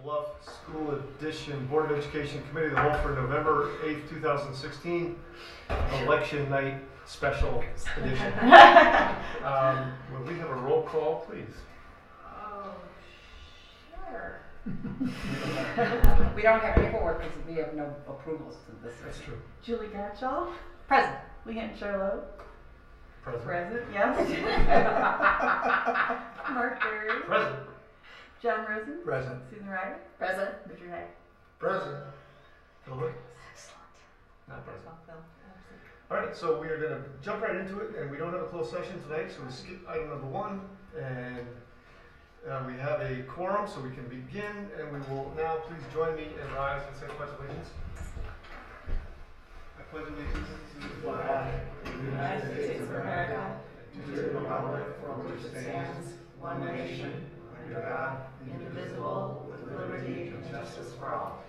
Bluff School Edition Board of Education Committee of the Whole for November 8th, 2016, Election Night Special Edition. Will we have a roll call, please? Oh, sure. We don't have paperwork because we have no approvals to this. That's true. Julie Gatchall. Present. Leanne Charlotte. Present. Yes. Mark Berry. Present. John Rosen. Present. Susan Ryder. Present. Richard Hay. Present. Phil Hood? Excellent. Not present. All right, so we are going to jump right into it, and we don't have a closed session tonight, so we skip item number 1, and we have a quorum, so we can begin, and we will now please join me and rise and say pledge allegiance. I pledge allegiance to the flag of the United States of America, and to the republic for which it stands, one nation, under God, indivisible, with liberty and justice for all.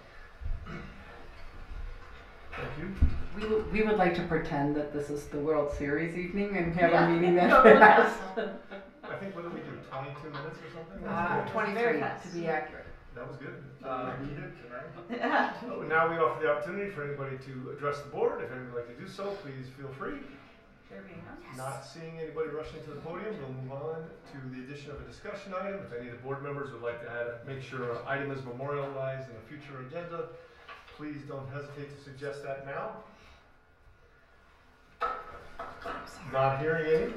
Thank you. We would like to pretend that this is the World Series evening and have Yeah. a meeting that lasts I think, what did we do, 22 minutes or something? 23 to be accurate. That was good. Needed tonight. So now we offer the opportunity for anybody to address the board. If anyone would like to do so, please feel free. Not seeing anybody rushing to the podium, we'll move on to the addition of a discussion item. If any of the board members would like to make sure an item is memorialized in a future agenda, please don't hesitate to suggest that now. Not hearing any.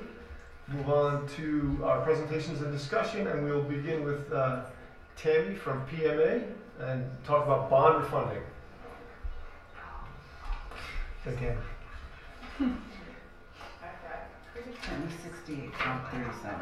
Move on to our presentations and discussion, and we'll begin with Tammy from PMA and talk about bond refunding. Again. 68, 37.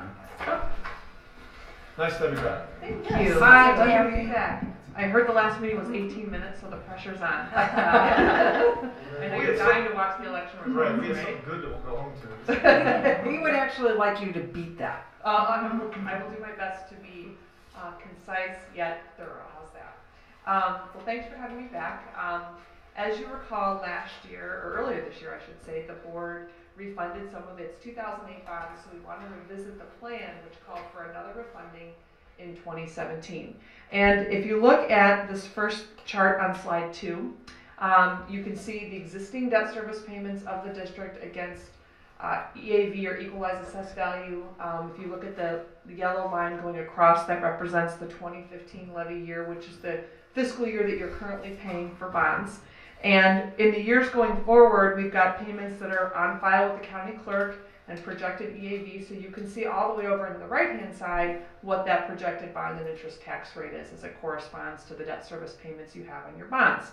Nice to have you back. Thank you. you. Hi, Glad to Tammy. be back. I heard the last meeting was 18 minutes, so the pressure's on. I know you're dying to watch the election Right, results, we have right? something good to go home to. We would actually like you to beat that. I will do my best to be concise yet thorough. How's that? Well, thanks for having me back. As you recall, last year, or earlier this year, I should say, the board refunded some of its 2008 bonds, so we wanted to revisit the plan, which called for another refunding in 2017. And if you look at this first chart on slide 2, you can see the existing debt service payments of the district against EAV, or equalized assessed value. If you look at the yellow line going across, that represents the 2015 levy year, which is the fiscal year that you're currently paying for bonds. And in the years going forward, we've got payments that are on file with the county clerk and projected EAV, so you can see all the way over on the right-hand side what that projected bond and interest tax rate is as it corresponds to the debt service payments you have on your bonds.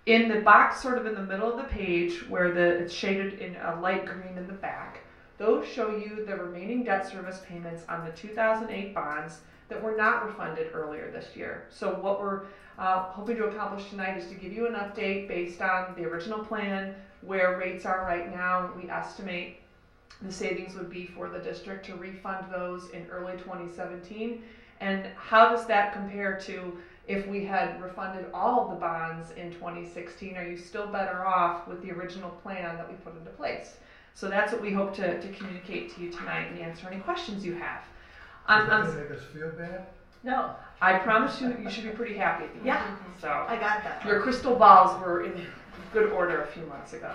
In the box sort of in the middle of the page where it's shaded in a light green in the back, those show you the remaining debt service payments on the 2008 bonds that were not refunded earlier this year. So what we're hoping to accomplish tonight is to give you an update based on the original plan, where rates are right now. We estimate the savings would be for the district to refund those in early 2017. And how does that compare to if we had refunded all of the bonds in 2016? Are you still better off with the original plan that we put into place? So that's what we hope to communicate to you tonight and answer any questions you have. Does that make us feel bad? No, I promise you should be pretty happy at the end. Yeah. So I got that. your crystal balls were in good order a few months ago.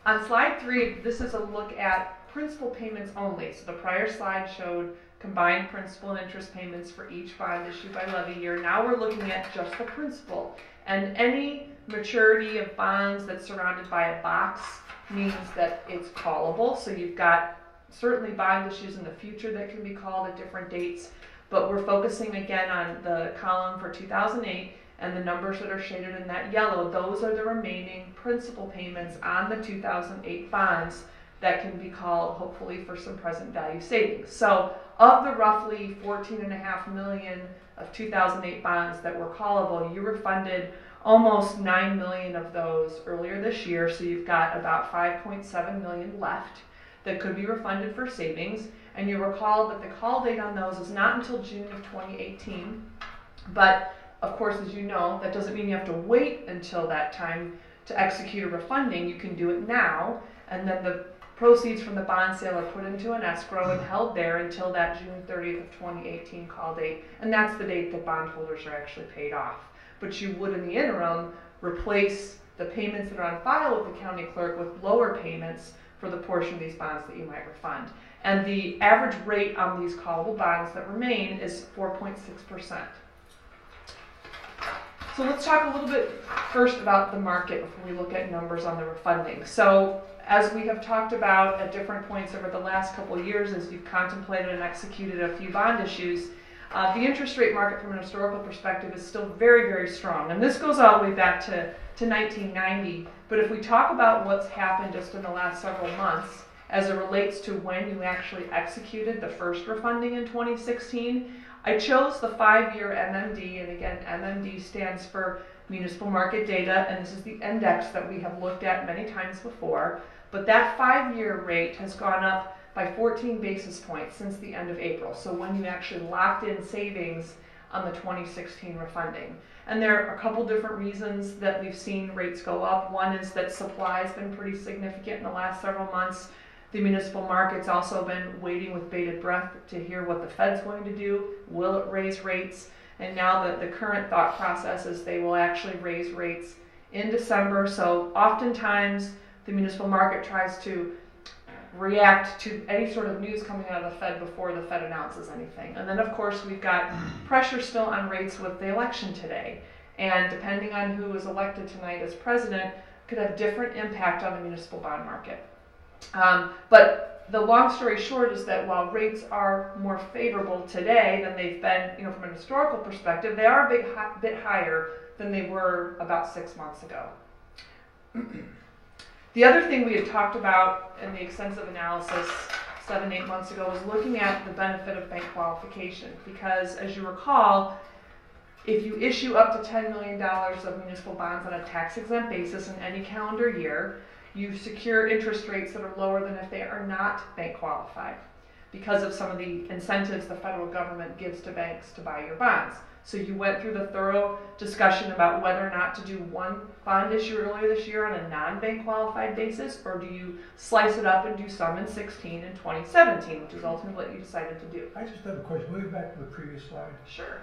On slide 3, this is a look at principal payments only. So the prior slide showed combined principal and interest payments for each bond issued by levy year. Now we're looking at just the principal. And any maturity of bonds that's surrounded by a box means that it's callable. So you've got certainly bond issues in the future that can be called at different dates. But we're focusing again on the column for 2008, and the numbers that are shaded in that yellow, those are the remaining principal payments on the 2008 bonds that can be called hopefully for some present value savings. So of the roughly $14.5 million of 2008 bonds that were callable, you refunded almost $9 million of those earlier this year, so you've got about $5.7 million left that could be refunded for savings. And you recall that the call date on those is not until June of 2018, but of course, as you know, that doesn't mean you have to wait until that time to execute a refunding. You can do it now, and then the proceeds from the bond sale are put into an escrow and held there until that June 30th of 2018 call date, and that's the date that bondholders are actually paid off. But you would, in the interim, replace the payments that are on file with the county clerk with lower payments for the portion of these bonds that you might refund. And the average rate on these callable bonds that remain is 4.6%. So let's talk a little bit first about the market before we look at numbers on the refunding. So as we have talked about at different points over the last couple of years, as you've contemplated and executed a few bond issues, the interest rate market from an historical perspective is still very, very strong. And this goes all the way back to 1990. But if we talk about what's happened just in the last several months as it relates to when you actually executed the first refunding in 2016, I chose the 5-year MMD, and again, MMD stands for Municipal Market Data, and this is the index that we have looked at many times before. But that 5-year rate has gone up by 14 basis points since the end of April. So when you actually locked in savings on the 2016 refunding. And there are a couple different reasons that we've seen rates go up. One is that supply has been pretty significant in the last several months. The municipal market's also been waiting with bated breath to hear what the Fed's going to do. Will it raise rates? And now the current thought process is they will actually raise rates in December. So oftentimes the municipal market tries to react to any sort of news coming out of the Fed before the Fed announces anything. And then of course we've got pressure still on rates with the election today. And depending on who is elected tonight as president could have different impact on the municipal bond market. But the long story short is that while rates are more favorable today than they've been, from an historical perspective, they are a bit higher than they were about 6 months ago. The other thing we had talked about in the extensive analysis 7-8 months ago was looking at the benefit of bank qualification, because as you recall, if you issue up to $10 million of municipal bonds on a tax-exempt basis in any calendar year, you secure interest rates that are lower than if they are not bank qualified because of some of the incentives the federal government gives to banks to buy your bonds. So you went through the thorough discussion about whether or not to do one bond issue earlier this year on a non-bank qualified basis, or do you slice it up and do some in 16 and 2017, which is ultimately what you decided to do. I just have a question. Moving back to the previous slide. Sure.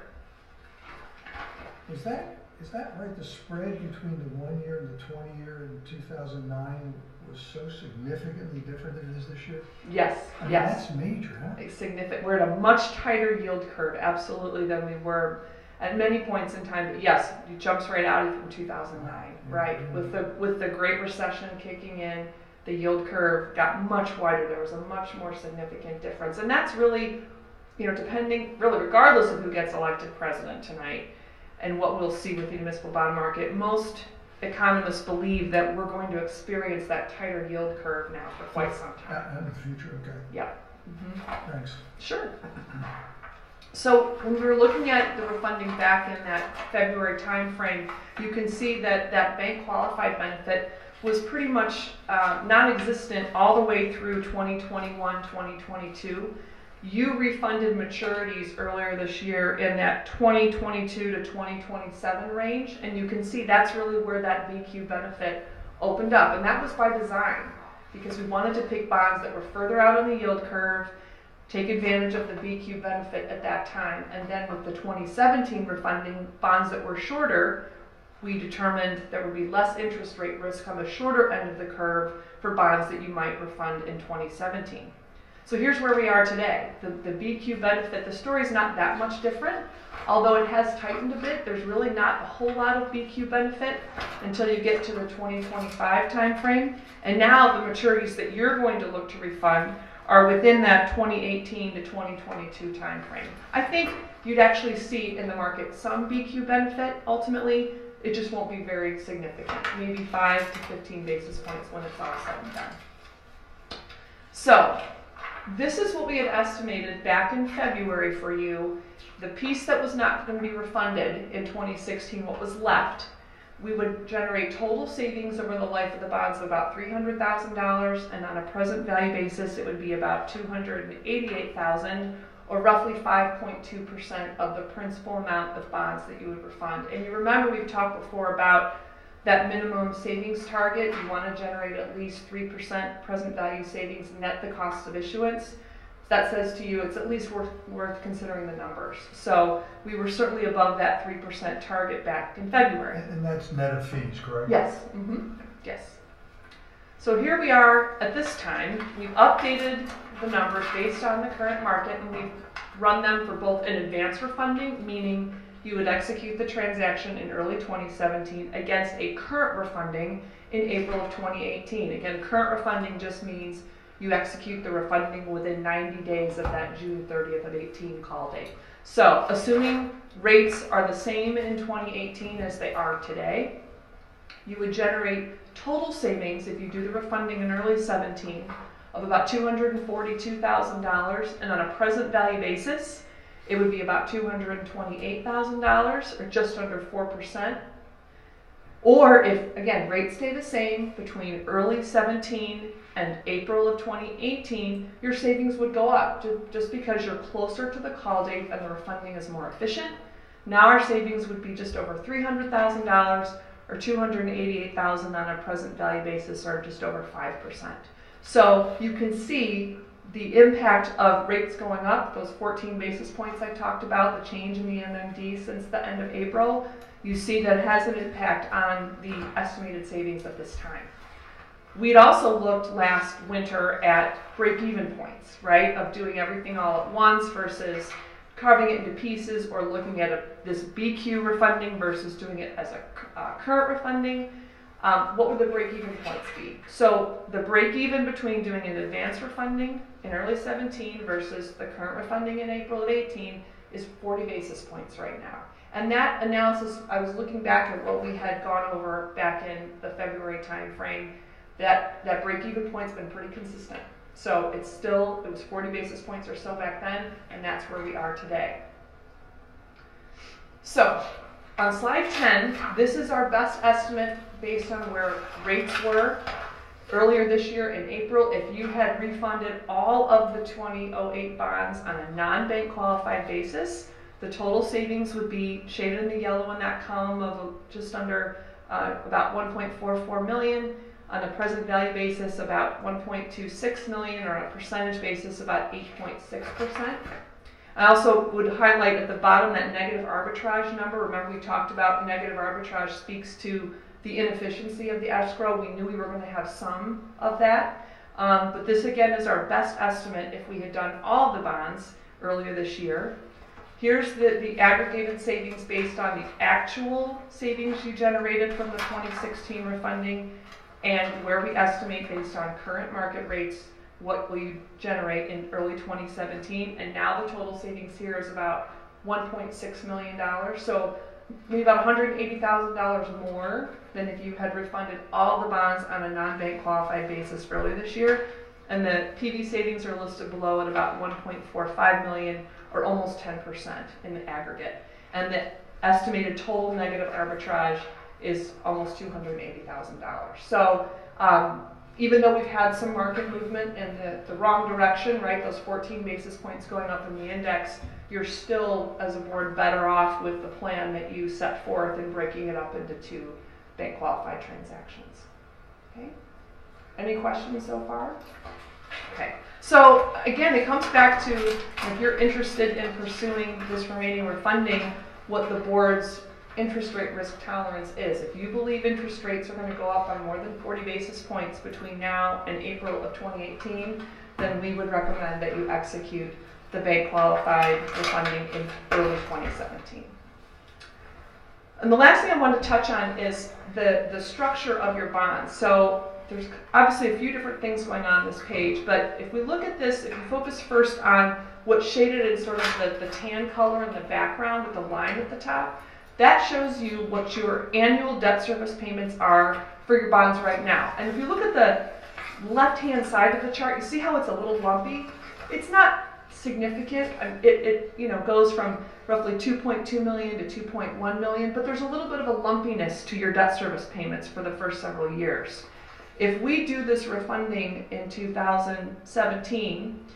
Is that right? The spread between the 1 year and the 20 year in 2009 was so significantly different than it is this year? Yes. I mean, yes. That's major, huh? Significant. We're at a much tighter yield curve, absolutely, than we were at many points in time. But yes, it jumps right out from 2009, right? With the Great Recession kicking in, the yield curve got much wider. There was a much more significant difference, and that's really, depending, really, regardless of who gets elected president tonight, and what we'll see with the municipal bond market. Most economists believe that we're going to experience that tighter yield curve now for quite some time. In the future, okay. Yeah. Mm-hmm. Thanks. Sure. So when we were looking at the refunding back in that February time frame, you can see that that bank qualified benefit was pretty much non-existent all the way through 2021, 2022. You refunded maturities earlier this year in that 2022 to 2027 range, and you can see that's really where that BQ benefit opened up, and that was by design, because we wanted to pick bonds that were further out on the yield curve, take advantage of the BQ benefit at that time, and then with the 2017 refunding bonds that were shorter, we determined there would be less interest rate risk on the shorter end of the curve for bonds that you might refund in 2017. So here's where we are today. The BQ benefit, the story's not that much different, although it has tightened a bit. There's really not a whole lot of BQ benefit until you get to the 2025 timeframe. And now the maturities that you're going to look to refund are within that 2018 to 2022 timeframe. I think you'd actually see in the market some BQ benefit. Ultimately, it just won't be very significant, maybe 5 to 15 basis points when it's all said and done. So, this is what we had estimated back in February for you. The piece that was not going to be refunded in 2016, what was left, we would generate total savings over the life of the bonds of about $300,000, and on a present value basis, it would be about $288,000, or roughly 5.2% of the principal amount of bonds that you would refund. And you remember we've talked before about that minimum savings target, you want to generate at least 3% present value savings net the cost of issuance. That says to you it's at least worth considering the numbers. So we were certainly above that 3% target back in February. And that's net of fees, correct? Yes. Yes. So here we are at this time. We've updated the numbers based on the current market, and we've run them for both an advance refunding, meaning you would execute the transaction in early 2017 against a current refunding in April of 2018. Again, current refunding just means you execute the refunding within 90 days of that June 30th of 18 call date. So, assuming rates are the same in 2018 as they are today, you would generate total savings if you do the refunding in early 17 of about $242,000, and on a present value basis, it would be about $228,000, or just under 4%. Or if, again, rates stay the same between early 17 and April of 2018, your savings would go up just because you're closer to the call date and the refunding is more efficient. Now our savings would be just over $300,000, or $288,000 on a present value basis, or just over 5%. So you can see the impact of rates going up, those 14 basis points I talked about, the change in the MMD since the end of April. You see that it has an impact on the estimated savings at this time. We'd also looked last winter at break-even points, right, of doing everything all at once versus carving it into pieces, or looking at this BQ refunding versus doing it as a current refunding. What would the break-even points be? So the break-even between doing an advance refunding in early 17 versus the current refunding in April of 18 is 40 basis points right now. And that analysis, I was looking back at what we had gone over back in the February time frame, that break-even point's been pretty consistent. So it was 40 basis points or so back then, and that's where we are today. So on slide 10, this is our best estimate based on where rates were earlier this year in April. If you had refunded all of the 2008 bonds on a non-bank qualified basis, the total savings would be shaded in the yellow in that column of just under about $1.44 million. On a present value basis, about $1.26 million, or on a percentage basis, about 8.6%. I also would highlight at the bottom that negative arbitrage number. Remember, we talked about negative arbitrage speaks to the inefficiency of the escrow. We knew we were going to have some of that. But this, again, is our best estimate if we had done all the bonds earlier this year. Here's the aggregated savings based on the actual savings you generated from the 2016 refunding, and where we estimate based on current market rates what will you generate in early 2017. And now the total savings here is about $1.6 million. So maybe about $180,000 more than if you had refunded all the bonds on a non-bank qualified basis earlier this year. And the PV savings are listed below at about $1.45 million, or almost 10% in the aggregate. And the estimated total negative arbitrage is almost $280,000. So even though we've had some market movement in the wrong direction, right, those 14 basis points going up in the index, you're still, as a board, better off with the plan that you set forth in breaking it up into two bank qualified transactions. Okay? Any questions so far? Okay. So again, it comes back to, if you're interested in pursuing this remaining refunding, what the board's interest rate risk tolerance is. If you believe interest rates are going to go up by more than 40 basis points between now and April of 2018, then we would recommend that you execute the bank qualified refunding in early 2017. And the last thing I want to touch on is the structure of your bonds. So there's obviously a few different things going on this page, but if we look at this, if you focus first on what's shaded in sort of the tan color in the background with the line at the top, that shows you what your annual debt service payments are for your bonds right now. And if you look at the left-hand side of the chart, you see how it's a little lumpy? It's not significant. It goes from roughly 2.2 million to 2.1 million, but there's a little bit of a lumpiness to your debt service payments for the first several years. If we do this refunding in 2017,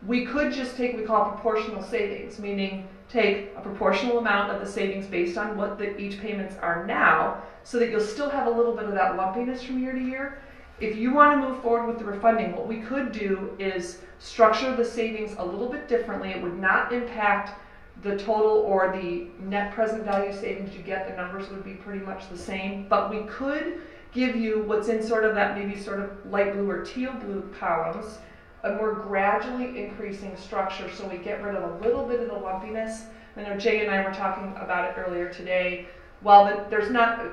we could just take what we call proportional savings, meaning take a proportional amount of the savings based on what each payments are now, so that you'll still have a little bit of that lumpiness from year to year. If you want to move forward with the refunding, what we could do is structure the savings a little bit differently. It would not impact the total or the net present value savings you get. The numbers would be pretty much the same, but we could give you what's in sort of that maybe sort of light blue or teal blue columns, a more gradually increasing structure, so we get rid of a little bit of the lumpiness. I know Jay and I were talking about it earlier today. While there's not a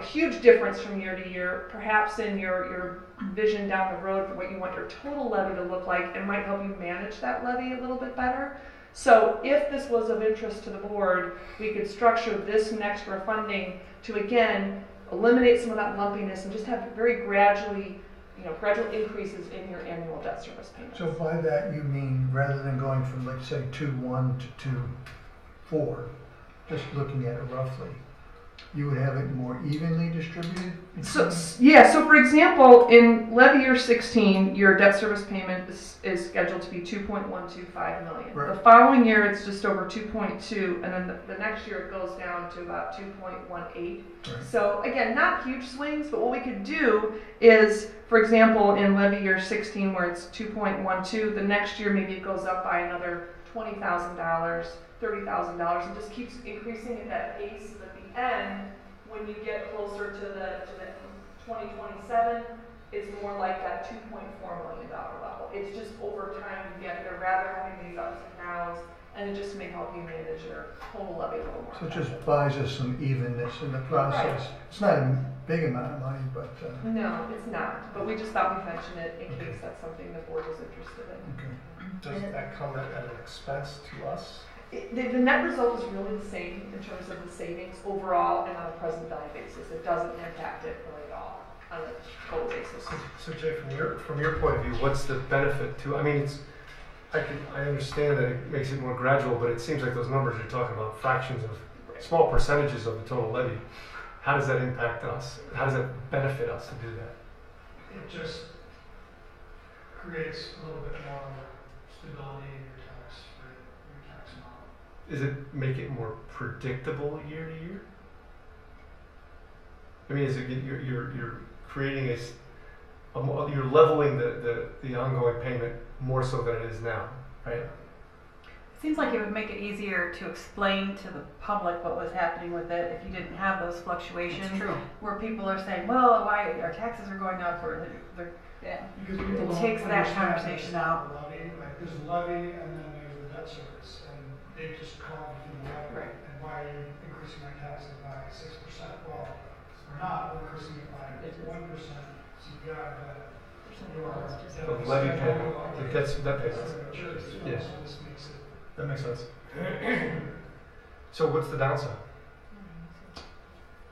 huge difference from year to year, perhaps in your vision down the road for what you want your total levy to look like, it might help you manage that levy a little bit better. So if this was of interest to the board, we could structure this next refunding to, again, eliminate some of that lumpiness and just have very gradual increases in your annual debt service payments. So by that you mean rather than going from, let's say, 2.1 to 2.4, just looking at it roughly, you would have it more evenly distributed? So for example, in levy year 16, your debt service payment is scheduled to be $2.125 million. Right. The following year, it's just over 2.2, and then the next year it goes down to about 2.18. Right. So again, not huge swings, but what we could do is, for example, in levy year 16, where it's 2.12, the next year maybe it goes up by another $20,000, $30,000, and just keeps increasing at that pace. At the end, when you get closer to the 2027, it's more like that $2.4 million level. It's just over time you get there, rather having these ups and downs, and it just may help you manage your total levy a little more. So it just buys us some evenness in the process. Right. It's not a big amount of money, but... No, it's not. But we just thought we'd mention it in case that's something the board was interested in. Okay. Does that come at an expense to us? The net result is really the same in terms of the savings overall and on a present value basis. It doesn't impact it really at all on a total basis. So Jay, from your point of view, what's the benefit to? I mean, I understand that it makes it more gradual, but it seems like those numbers you're talking about, fractions of small percentages of the total levy. How does that impact us? How does that benefit us to do that? It just creates a little bit more stability in your tax rate, your tax amount. Does it make it more predictable year to year? I mean, is it you're creating you're leveling the ongoing payment more so than it is now, right? It seems like it would make it easier to explain to the public what was happening with it if you didn't have those fluctuations. It's true. Where people are saying, well, why our taxes are going up, or Because it takes that conversation out. Levy, like there's a levy and then there's the debt service, and they just call it the levy. Right. And why are you increasing my taxes by 6%? Well, we're not. We're increasing it by 1% CPI, but The levy payment, that makes sense. Yeah. So this makes it. That makes sense. So what's the downside?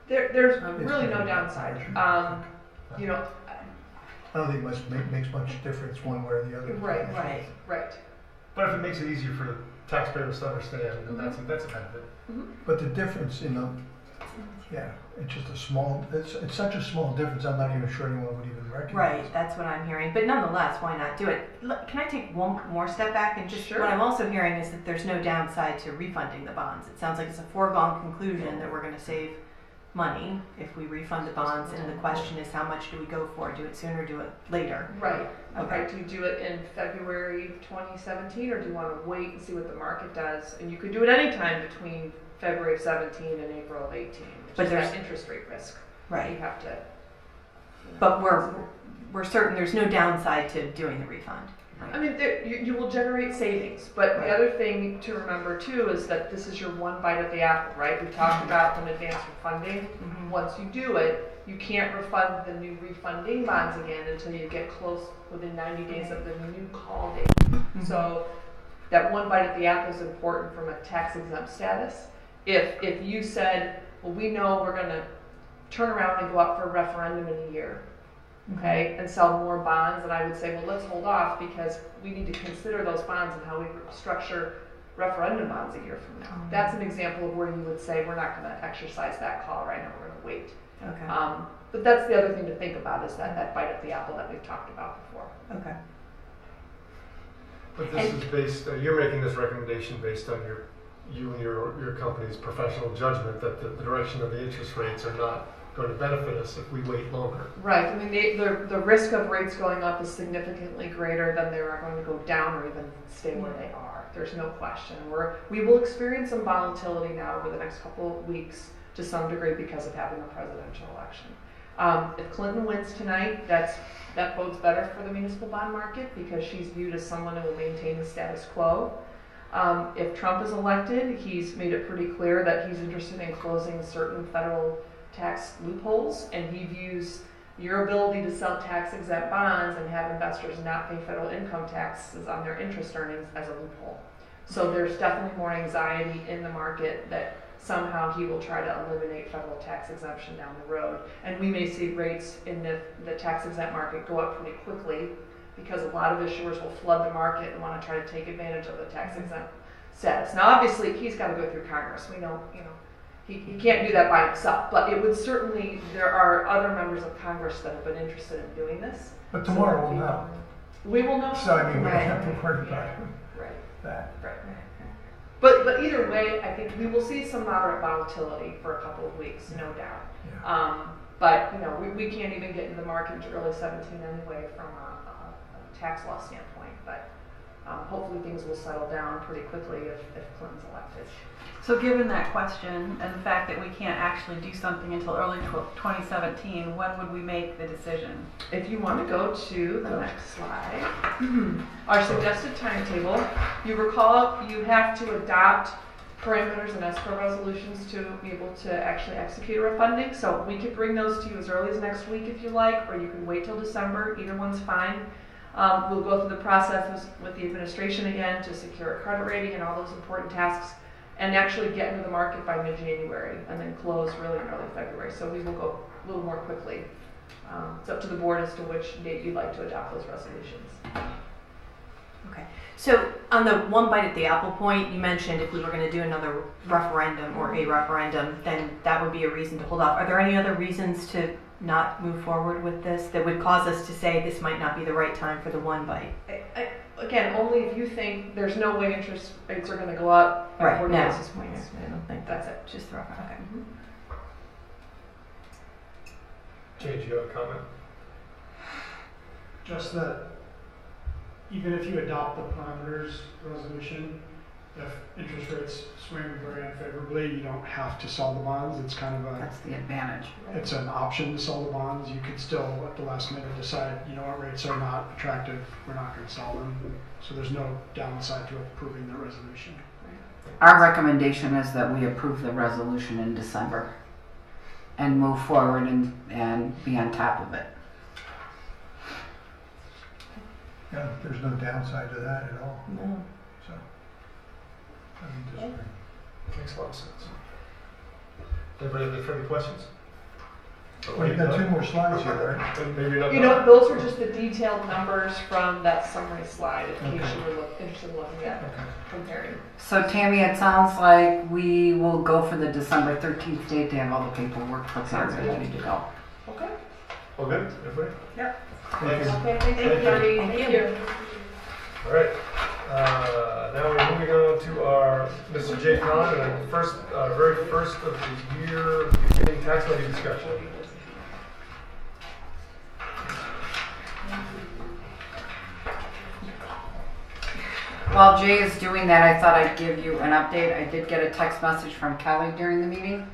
There's really no downside. You know, I don't think it makes much difference one way or the other. right. But if it makes it easier for the taxpayers to understand, then that's a benefit. But the difference in the, it's just it's such a small difference, I'm not even sure anyone would even recognize. Right, that's what I'm hearing. But nonetheless, why not do it? Look, can I take one more step back? And just what I'm also hearing is that there's no downside to refunding the bonds. It sounds like it's a foregone conclusion that we're going to save money if we refund the bonds, and the question is how much do we go for? Do it sooner, do it later? Right. Okay. Do you do it in February 2017, or do you want to wait and see what the market does? And you could do it any time between February of 17 and April of 18. But there's that interest rate risk. Right. You have to. But we're certain there's no downside to doing the refund. I mean, you will generate savings, but the other thing to remember too is that this is your one bite at the apple, right? We talked about an advance refunding. Once you do it, you can't refund the new refunding bonds again until you get close within 90 days of the new call date. So that one bite at the apple is important from a tax exempt status. If you said, well, we know we're going to turn around and go up for a referendum in a year, okay, and sell more bonds, and I would say, well, let's hold off because we need to consider those bonds and how we structure referendum bonds a year from now. That's an example of where you would say, we're not going to exercise that call right now, we're going to wait. Okay. But that's the other thing to think about is that bite at the apple that we've talked about before. Okay. But this is based, you're making this recommendation based on your you and your company's professional judgment that the direction of the interest rates are not going to benefit us if we wait longer. Right, I mean, the risk of rates going up is significantly greater than they are going to go down or even stay where they are. There's no question. We will experience some volatility now over the next couple of weeks to some degree because of having a presidential election. If Clinton wins tonight, that bodes better for the municipal bond market because she's viewed as someone who will maintain the status quo. If Trump is elected, he's made it pretty clear that he's interested in closing certain federal tax loopholes, and he views your ability to sell tax-exempt bonds and have investors not pay federal income taxes on their interest earnings as a loophole. So there's definitely more anxiety in the market that somehow he will try to eliminate federal tax exemption down the road. And we may see rates in the tax-exempt market go up pretty quickly because a lot of issuers will flood the market and want to try to take advantage of the tax-exempt status. Now, obviously, he's got to go through Congress. We know, he can't do that by himself, but it would certainly, there are other members of Congress that have been interested in doing this. But tomorrow we'll know. We will know. So, I mean, we Right. have to worry about Right. that. Right. But either way, I think we will see some moderate volatility for a couple of weeks, no doubt. Yeah. But we can't even get into the market until early 17 anyway from a tax law standpoint. But hopefully things will settle down pretty quickly if Clinton's elected. So given that question and the fact that we can't actually do something until early 2017, when would we make the decision? If you want to go to the next slide, our suggested timetable, you recall you have to adopt parameters and escrow resolutions to be able to actually execute refunding. So we could bring those to you as early as next week if you like, or you can wait till December. Either one's fine. We'll go through the process with the administration again to secure a credit rating and all those important tasks, and actually get into the market by mid-January and then close really in early February. So we will go a little more quickly. It's up to the board as to which date you'd like to adopt those resolutions. Okay. So on the one bite at the apple point, you mentioned if we were going to do another referendum or a referendum, then that would be a reason to hold off. Are there any other reasons to not move forward with this that would cause us to say this might not be the right time for the one bite? Again, only if you think there's no way interest rates are going to go up by 40 no. basis points. I don't think That's it. just throw it. Okay. Jay, do you have a comment? Just that even if you adopt the parameters resolution, if interest rates swing very unfavorably, you don't have to sell the bonds. It's kind of That's the advantage. it's an option to sell the bonds. You could still, at the last minute, decide, you know what, rates are not attractive, we're not going to sell them. So there's no downside to approving the resolution. Our recommendation is that we approve the resolution in December and move forward and be on top of it. Yeah, there's no downside to that at all. No. So, I mean, disagree. Makes a lot of sense. Anybody have any further questions? Well, you've got two more slides here, right? Maybe not. You know, those are just the detailed numbers from that summary slide in case you were interested in looking at comparing. So Tammy, it sounds like we will go for the December 13th date to have all the paperwork prepared and ready to go. Okay. All good, everybody? Yep. Thanks. Okay, thank you. Thank you. All right. Now we're moving on to our Mr. Jay Conn and our very first of the year beginning tax levy discussion. While Jay is doing that, I thought I'd give you an update. I did get a text message from Kelly during the meeting,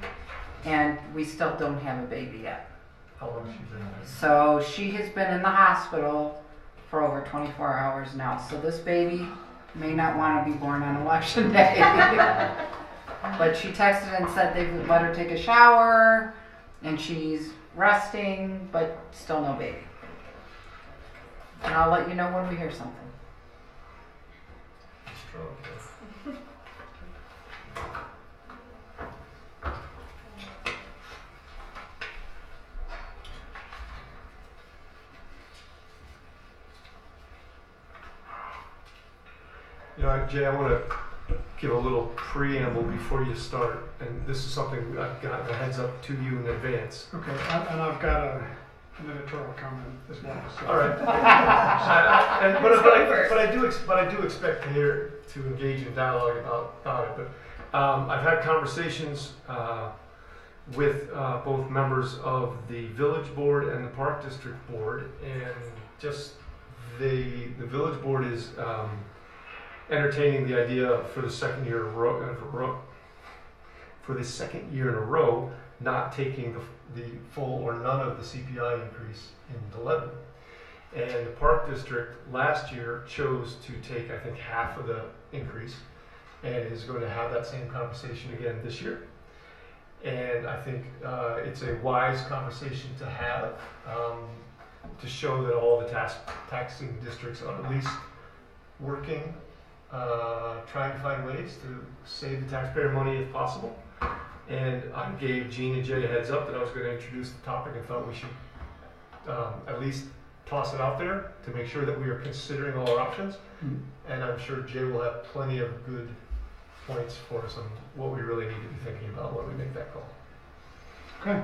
and we still don't have a baby yet. How long has she been there? So she has been in the hospital for over 24 hours now. So this baby may not want to be born on election day. But she texted and said they would let her take a shower, and she's resting, but still no baby. And I'll let you know when we hear something. You know, Jay, I want to give a little preamble before you start, and this is something I've got a heads up to you in advance. Okay, and I've got an editorial comment as well. So. All right. But I do expect to engage in dialogue about it. But I've had conversations with both members of the village board and the park district board, and just the village board is entertaining the idea for the second year in a row, not taking the full or none of the CPI increase in the levy. And the park district last year chose to take, I think, half of the increase, and is going to have that same conversation again this year. And I think it's a wise conversation to have, to show that all the taxing districts are at least working, trying to find ways to save the taxpayer money if possible. And I gave Gene and Jay a heads up that I was going to introduce the topic and thought we should at least toss it out there to make sure that we are considering all our options. And I'm sure Jay will have plenty of good points for us on what we really need to be thinking about when we make that call. Okay,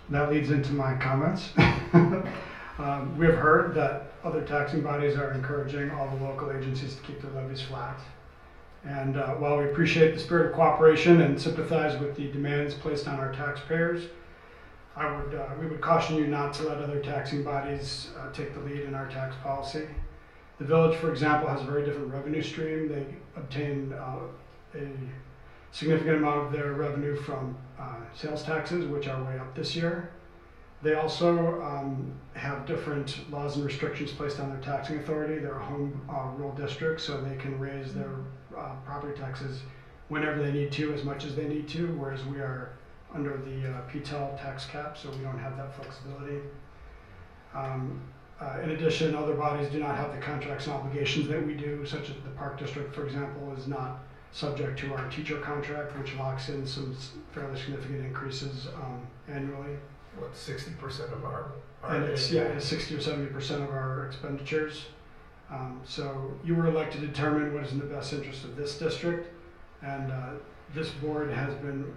that leads into my comments. We have heard that other taxing bodies are encouraging all the local agencies to keep their levies flat. And while we appreciate the spirit of cooperation and sympathize with the demands placed on our taxpayers, we would caution you not to let other taxing bodies take the lead in our tax policy. The village, for example, has a very different revenue stream. They obtain a significant amount of their revenue from sales taxes, which are way up this year. They also have different laws and restrictions placed on their taxing authority. They're a home rule district, so they can raise their property taxes whenever they need to, as much as they need to, whereas we are under the PTEL tax cap, so we don't have that flexibility. In addition, other bodies do not have the contracts and obligations that we do, such as the Park District, for example, is not subject to our teacher contract, which locks in some fairly significant increases annually. What, 60% of our And it's 60 or 70% of our expenditures. So you were elected to determine what is in the best interest of this district, and this board has been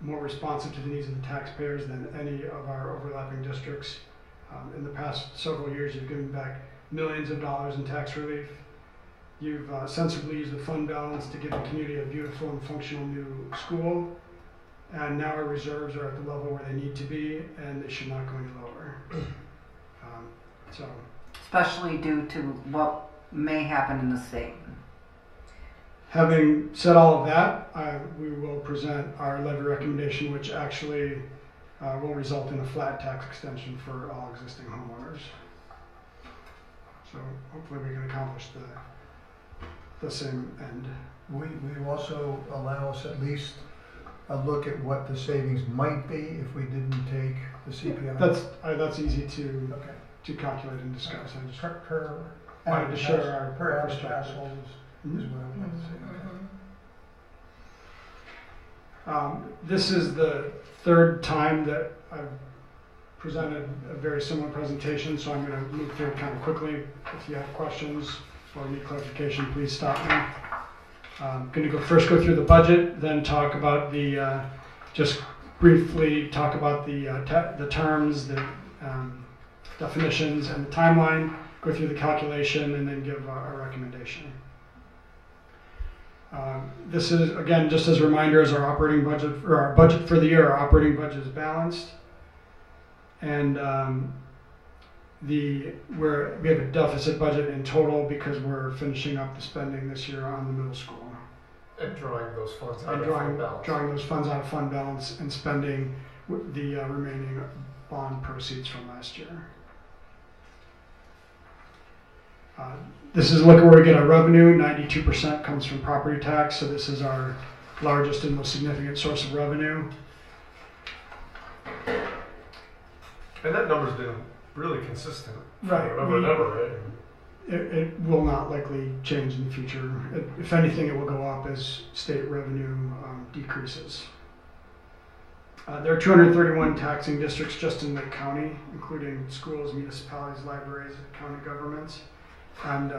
more responsive to the needs of the taxpayers than any of our overlapping districts. In the past several years, you've given back millions of dollars in tax relief. You've sensibly used the fund balance to give the community a beautiful and functional new school. And now our reserves are at the level where they need to be, and they should not go any lower. Especially due to what may happen in the state. Having said all of that, we will present our levy recommendation, which actually will result in a flat tax extension for all existing homeowners. So hopefully we can accomplish the same end. We also allow us at least a look at what the savings might be if we didn't take the CPI. That's easy to calculate and discuss. I just wanted to share our per average perspective. household is what I would like to say. This is the third time that I've presented a very similar presentation, so I'm going to move through it kind of quickly. If you have questions or need clarification, please stop me. I'm going to first go through the budget, then talk about just briefly talk about the terms, the definitions, and the timeline, go through the calculation, and then give a recommendation. This is, again, just as a reminder, is our operating budget, or our budget for the year. Our operating budget is balanced, and we have a deficit budget in total because we're finishing up the spending this year on the middle school. And drawing those funds out of fund balance. Drawing those funds out of fund balance and spending the remaining bond proceeds from last year. This is a look at where we get our revenue. 92% comes from property tax, so this is our largest and most significant source of revenue. And that number's been really consistent. Right. Forever and ever, right? It will not likely change in the future. If anything, it will go up as state revenue decreases. There are 231 taxing districts just in Lake County, including schools, municipalities, libraries, county governments. And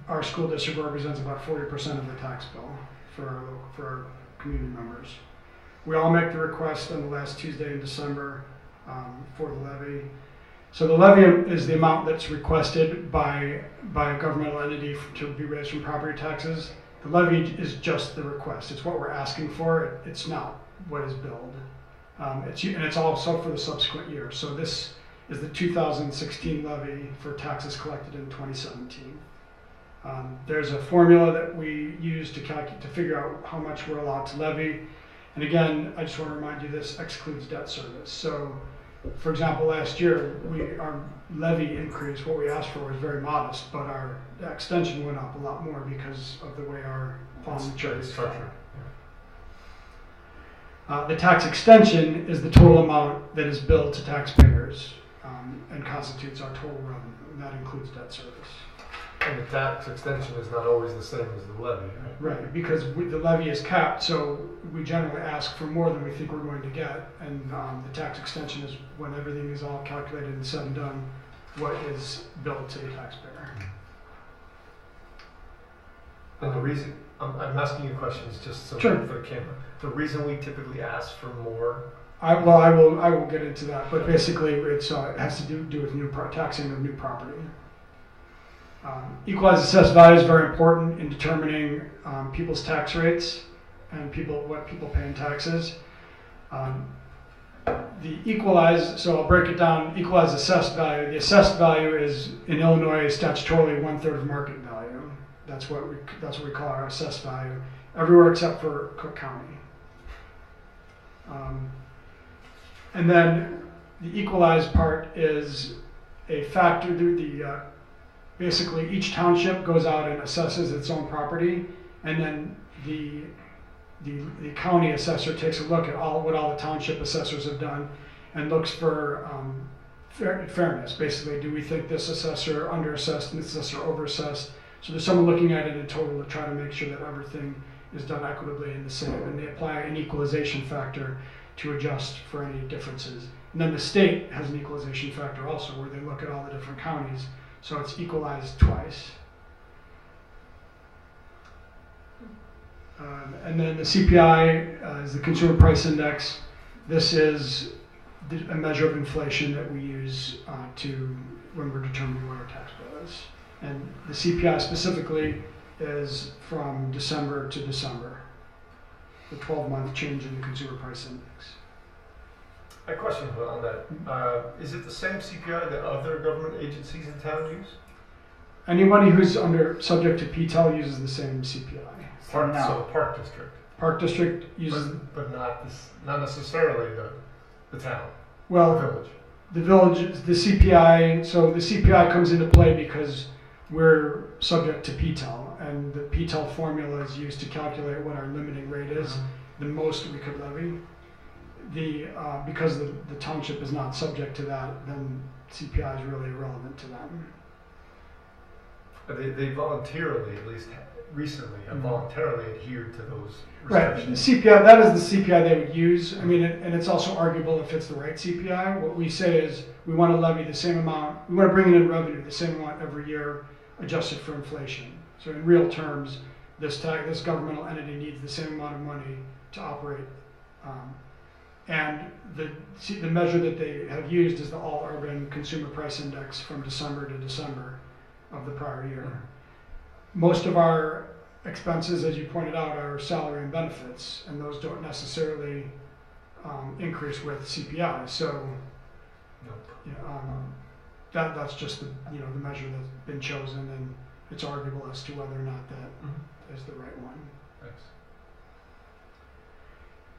our school district represents about 40% of the tax bill for our community members. We all make the request on the last Tuesday in December for the levy. So the levy is the amount that's requested by a governmental entity to be raised from property taxes. The levy is just the request. It's what we're asking for. It's not what is billed. And it's also for the subsequent year. So this is the 2016 levy for taxes collected in 2017. There's a formula that we use to figure out how much we're allowed to levy. And again, I just want to remind you this excludes debt service. So, for example, last year, our levy increase, what we asked for was very modest, but our extension went up a lot more because of the way our bond maturity structure. The tax extension is the total amount that is billed to taxpayers and constitutes our total revenue, and that includes debt service. And the tax extension is not always the same as the levy, right? Right, because the levy is capped, so we generally ask for more than we think we're going to get, and the tax extension is when everything is all calculated and said and done, what is billed to the taxpayer. And the reason, I'm asking you questions just so Sure. for the camera. The reason we typically ask for more. I will get into that, but basically it has to do with taxing of new property. Equalized assessed value is very important in determining people's tax rates and what people pay in taxes. So I'll break it down. Equalized assessed value. The assessed value is in Illinois statutorily 1/3 of market value. That's what we call our assessed value everywhere except for Cook County. And then the equalized part is a factor. Basically, each township goes out and assesses its own property, and then the county assessor takes a look at what all the township assessors have done, and looks for fairness. Basically, do we think this assessor underassessed and this assessor overassessed? So there's someone looking at it in total to try to make sure that everything is done equitably and the same, and they apply an equalization factor to adjust for any differences. And then the state has an equalization factor also, where they look at all the different counties. So it's equalized twice. And then the CPI is the Consumer Price Index. This is a measure of inflation that we use when we're determining what our tax bill is. And the CPI specifically is from December to December, the 12-month change in the Consumer Price Index. A question on that. Is it the same CPI that other government agencies in town use? Anybody who's subject to PTEL uses the same CPI. So the Park District. Park District uses, but not necessarily the town. Well, the village. The village, the CPI. So the CPI comes into play because we're subject to PTEL, and the PTEL formula is used to calculate what our limiting rate is, the most we could levy. Because the township is not subject to that, then CPI is really irrelevant to them. They voluntarily, at least recently, have voluntarily adhered to those Right. restrictions. The CPI, that is the CPI they would use. I mean, and it's also arguable if it's the right CPI. What we say is we want to levy the same amount, we want to bring in revenue the same amount every year, adjusted for inflation. So in real terms, this governmental entity needs the same amount of money to operate. And the measure that they have used is the All Urban Consumer Price Index from December to December of the prior year. Most of our expenses, as you pointed out, are salary and benefits, and those don't necessarily increase with CPI. So, that's just the measure that's been chosen, and it's arguable as to whether or not that is the right one. Thanks.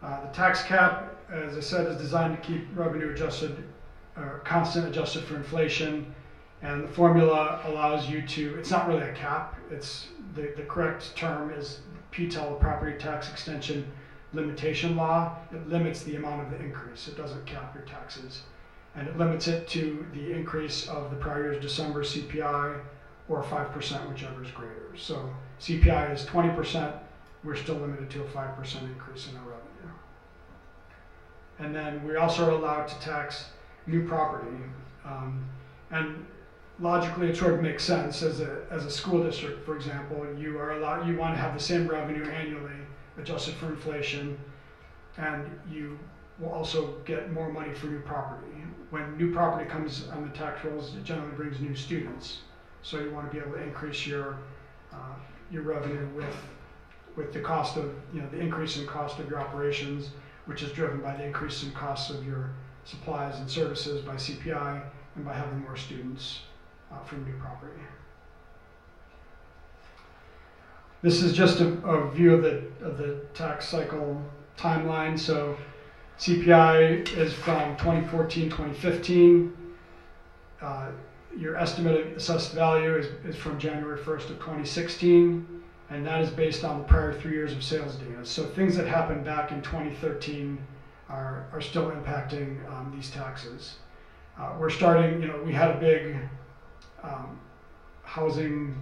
The tax cap, as I said, is designed to keep revenue constant, adjusted for inflation. And the formula allows you to, it's not really a cap, it's the correct term is PTEL, Property Tax Extension Limitation Law. It limits the amount of the increase. It doesn't cap your taxes. And it limits it to the increase of the prior year's December CPI or 5%, whichever is greater. So CPI is 20%, we're still limited to a 5% increase in our revenue. And then we also are allowed to tax new property. And logically, it sort of makes sense. As a school district, for example, you want to have the same revenue annually, adjusted for inflation, and you will also get more money for new property. When new property comes on the tax rolls, it generally brings new students. So you want to be able to increase your revenue with with the cost of, the increase in cost of your operations, which is driven by the increase in costs of your supplies and services by CPI and by having more students from new property. This is just a view of the tax cycle timeline. So CPI is from 2014, 2015. Your estimated assessed value is from January 1st of 2016, and that is based on the prior 3 years of sales data. So things that happened back in 2013 are still impacting these taxes. We're starting, we had a big housing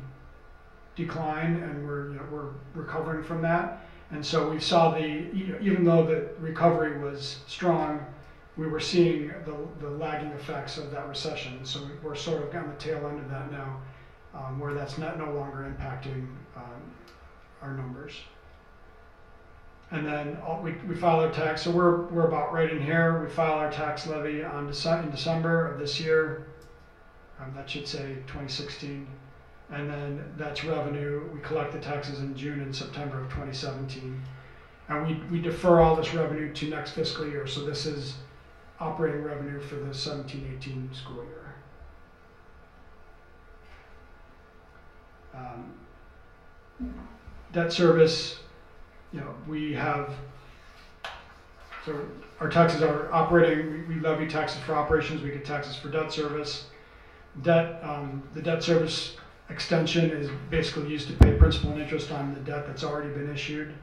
decline, and we're recovering from that. And so we saw even though the recovery was strong, we were seeing the lagging effects of that recession. So we're sort of on the tail end of that now, where that's no longer impacting our numbers. And then we file our tax. So we're about right in here. We file our tax levy in December of this year. That should say 2016. And then that's revenue. We collect the taxes in June and September of 2017. And we defer all this revenue to next fiscal year. So this is operating revenue for the 17-18 school year. Debt service, we have, so our taxes are operating, we levy taxes for operations, we get taxes for debt service. The debt service extension is basically used to pay principal and interest on the debt that's already been issued.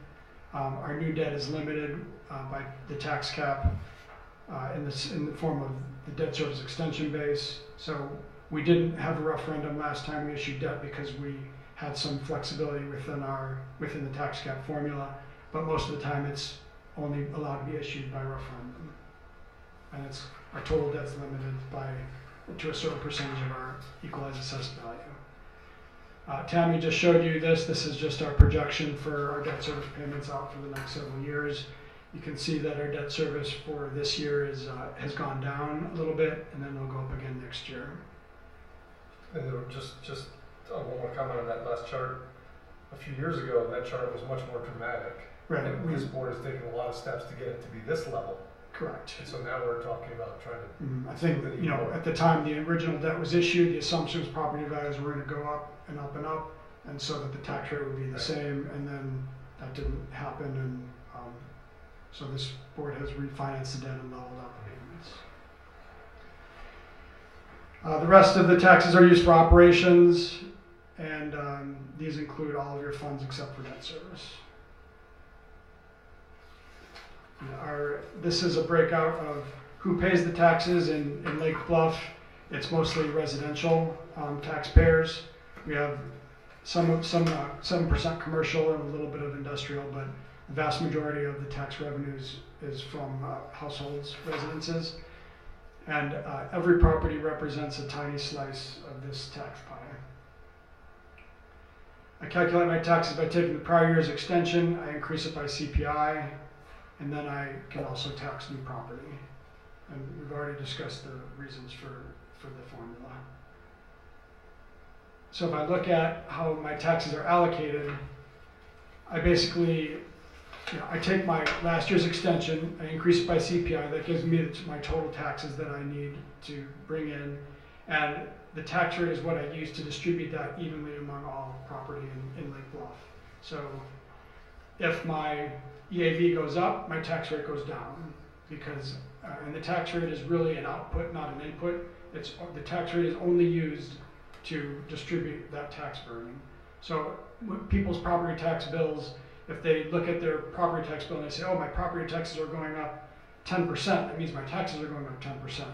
Our new debt is limited by the tax cap in the form of the debt service extension base. So we didn't have a referendum last time we issued debt because we had some flexibility within the tax cap formula, but most of the time it's only allowed to be issued by referendum. And our total debt's limited to a certain percentage of our equalized assessed value. Tammy just showed you this. This is just our projection for our debt service payments out for the next several years. You can see that our debt service for this year has gone down a little bit, and then it'll go up again next year. And there were just one more comment on that last chart. A few years ago, that chart was much more dramatic. Right. And this board has taken a lot of steps to get it to be this level. Correct. And so now we're talking about trying to. I think that, at the time the original debt was issued, the assumption was property values were going to go up and up and up, and so that the tax rate would be the same, and then that didn't happen, and so this board has refinanced the debt and leveled out the payments. The rest of the taxes are used for operations, and these include all of your funds except for debt service. This is a breakout of who pays the taxes in Lake Bluff. It's mostly residential taxpayers. We have some 7% commercial and a little bit of industrial, but the vast majority of the tax revenues is from households, residences. And every property represents a tiny slice of this tax pie. I calculate my taxes by taking the prior year's extension, I increase it by CPI, and then I can also tax new property. And we've already discussed the reasons for the formula. So if I look at how my taxes are allocated, I basically, I take my last year's extension, I increase it by CPI, that gives me my total taxes that I need to bring in, and the tax rate is what I use to distribute that evenly among all property in Lake Bluff. So if my EAV goes up, my tax rate goes down, because, and the tax rate is really an output, not an input. The tax rate is only used to distribute that tax burden. So people's property tax bills, if they look at their property tax bill and they say, oh, my property taxes are going up 10%, that means my taxes are going up 10%.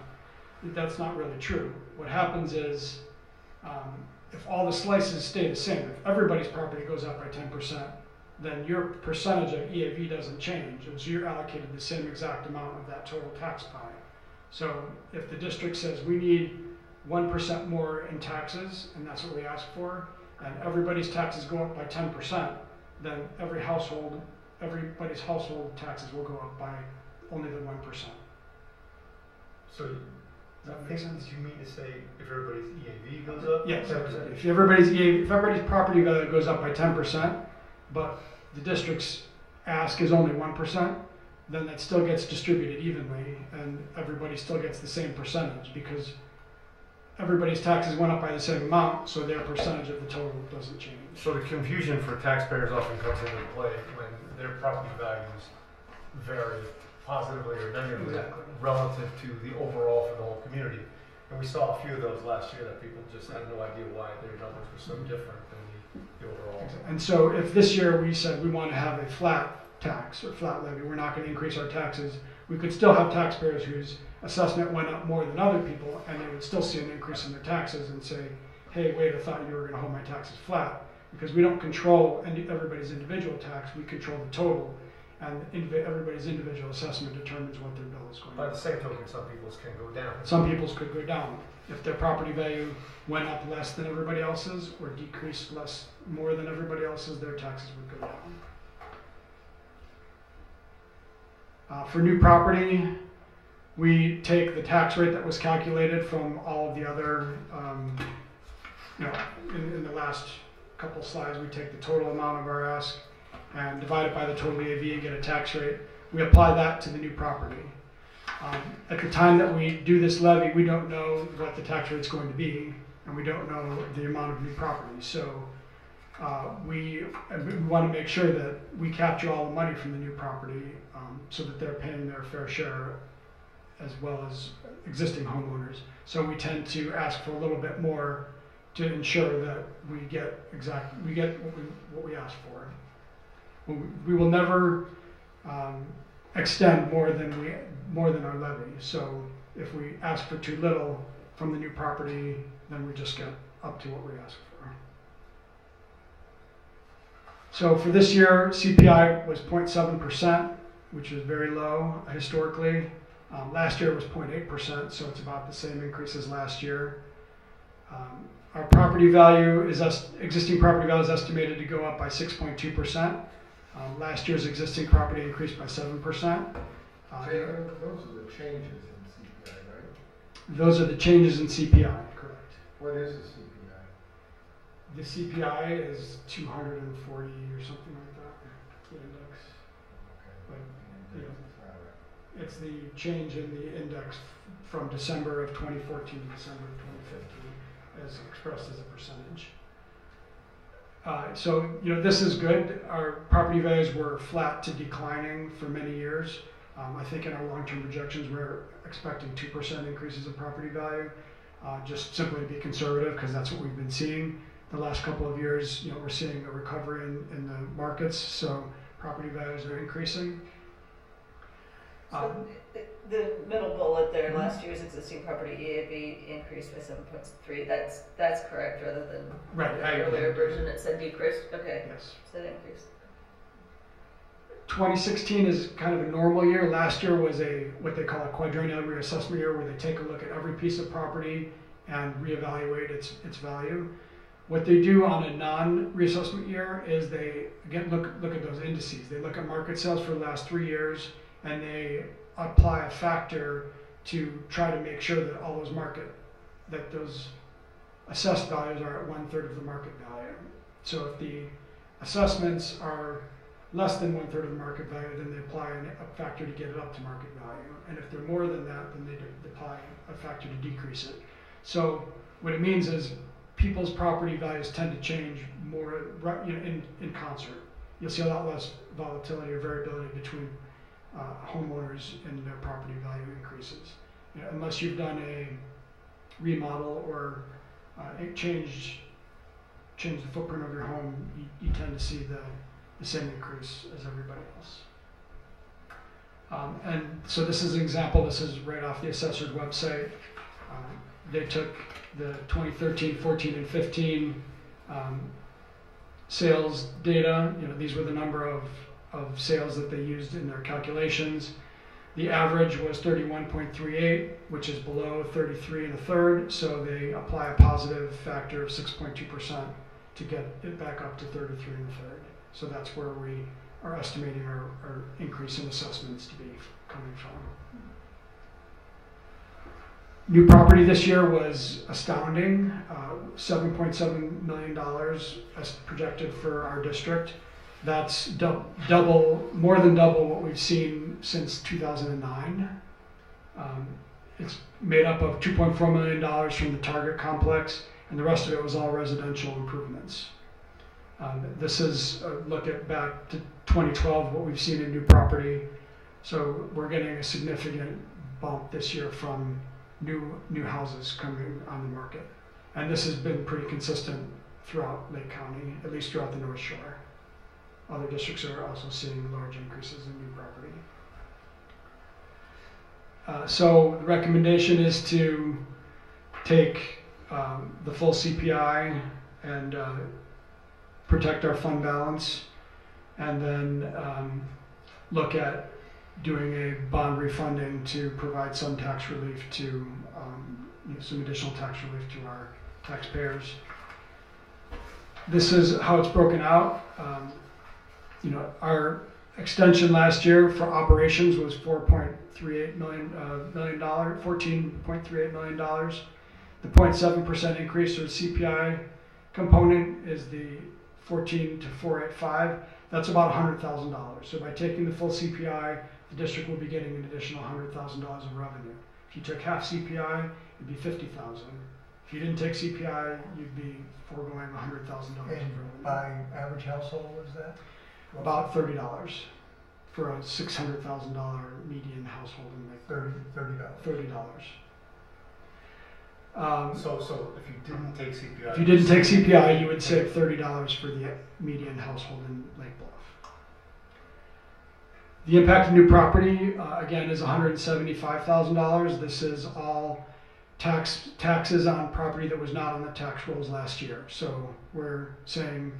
That's not really true. What happens is, if all the slices stay the same, if everybody's property goes up by 10%, then your percentage of EAV doesn't change, and so you're allocated the same exact amount of that total tax pie. So if the district says we need 1% more in taxes, and that's what we ask for, and everybody's taxes go up by 10%, then everybody's household taxes will go up by only the 1%. So I think did you mean to say if everybody's EAV goes up? Yes. If everybody's property value goes up by 10%, but the district's ask is only 1%, then that still gets distributed evenly and everybody still gets the same percentage because everybody's taxes went up by the same amount, so their percentage of the total doesn't change. So the confusion for taxpayers often comes into play when their property values vary positively or negatively Exactly. relative to the overall for the whole community. And we saw a few of those last year that people just had no idea why their numbers were so different than the overall. And so if this year we said we want to have a flat tax or flat levy, we're not going to increase our taxes, we could still have taxpayers whose assessment went up more than other people and they would still see an increase in their taxes and say, hey, wait, I thought you were going to hold my taxes flat. Because we don't control everybody's individual tax, we control the total, and everybody's individual assessment determines what their bill is going to be. By the same token, some people's can go down. Some people's could go down. If their property value went up less than everybody else's or decreased more than everybody else's, their taxes would go down. For new property, we take the tax rate that was calculated from all of the other, in the last couple slides, we take the total amount of our ask and divide it by the total EAV and get a tax rate. We apply that to the new property. At the time that we do this levy, we don't know what the tax rate is going to be, and we don't know the amount of new property. So we want to make sure that we capture all the money from the new property so that they're paying their fair share as well as existing homeowners. So we tend to ask for a little bit more to ensure that we get what we ask for. We will never extend more than our levy. So if we ask for too little from the new property, then we just get up to what we ask for. So for this year, CPI was 0.7%, which is very low historically. Last year it was 0.8%, so it's about the same increase as last year. Our property value existing property value is estimated to go up by 6.2%. Last year's existing property increased by 7%. Those are the changes in CPI, right? Those are the changes in CPI, correct. What is the CPI? The CPI is 240 or something like that, the index. Okay. But, it's the change in the index from December of 2014 to December of 2015 as expressed as a percentage. So this is good. Our property values were flat to declining for many years. I think in our long-term projections we're expecting 2% increases in property value, just simply to be conservative because that's what we've been seeing the last couple of years. We're seeing a recovery in the markets, so property values are increasing. So the middle bullet there, last year's existing property EAV increased by 7.3. That's correct, rather than Right. the earlier version that said decreased. Okay. Yes. So that increased. 2016 is kind of a normal year. Last year was what they call a quadrennial reassessment year, where they take a look at every piece of property and reevaluate its value. What they do on a non-reassessment year is they again look at those indices. They look at market sales for the last 3 years, and they apply a factor to try to make sure that those assessed values are at 1/3 of the market value. So if the assessments are less than 1/3 of the market value, then they apply a factor to get it up to market value. And if they're more than that, then they apply a factor to decrease it. So what it means is people's property values tend to change more in concert. You'll see a lot less volatility or variability between homeowners and their property value increases. Unless you've done a remodel or change the footprint of your home, you tend to see the same increase as everybody else. And so this is an example. This is right off the assessor's website. They took the 2013, 14, and 15 sales data. These were the number of sales that they used in their calculations. The average was 31.38, which is below 33 1/3, so they apply a positive factor of 6.2% to get it back up to 33 1/3. So that's where we are estimating our increase in assessments to be coming from. New property this year was astounding, $7.7 million as projected for our district. That's more than double what we've seen since 2009. It's made up of $2.4 million from the Target complex, and the rest of it was all residential improvements. This is a look at back to 2012, what we've seen in new property. So we're getting a significant bump this year from new houses coming on the market. And this has been pretty consistent throughout Lake County, at least throughout the North Shore. Other districts are also seeing large increases in new property. So the recommendation is to take the full CPI and protect our fund balance, and then look at doing a bond refunding to provide some tax relief to some additional tax relief to our taxpayers. This is how it's broken out. Our extension last year for operations was $14.38 million. The 0.7% increase or CPI component is the 14,485. That's about $100,000. So by taking the full CPI, the district will be getting an additional $100,000 of revenue. If you took half CPI, it'd be $50,000. If you didn't take CPI, you'd be foregoing $100,000 of revenue. By average household, was that? About $30 for a $600,000 median household in Lake. $30. So if you didn't take CPI, If you didn't take CPI, you would save $30 for the median household in Lake Bluff. The impact of new property, again, is $175,000. This is all taxes on property that was not on the tax rolls last year. So we're saying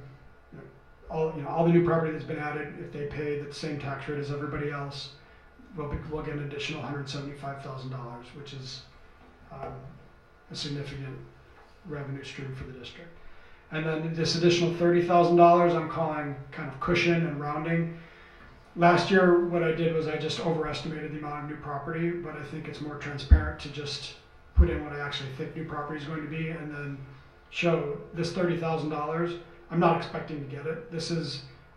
all the new property that's been added, if they pay the same tax rate as everybody else, we'll get an additional $175,000, which is a significant revenue stream for the district. And then this additional $30,000 I'm calling kind of cushion and rounding. Last year, what I did was I just overestimated the amount of new property, but I think it's more transparent to just put in what I actually think new property is going to be, and then show this $30,000. I'm not expecting to get it.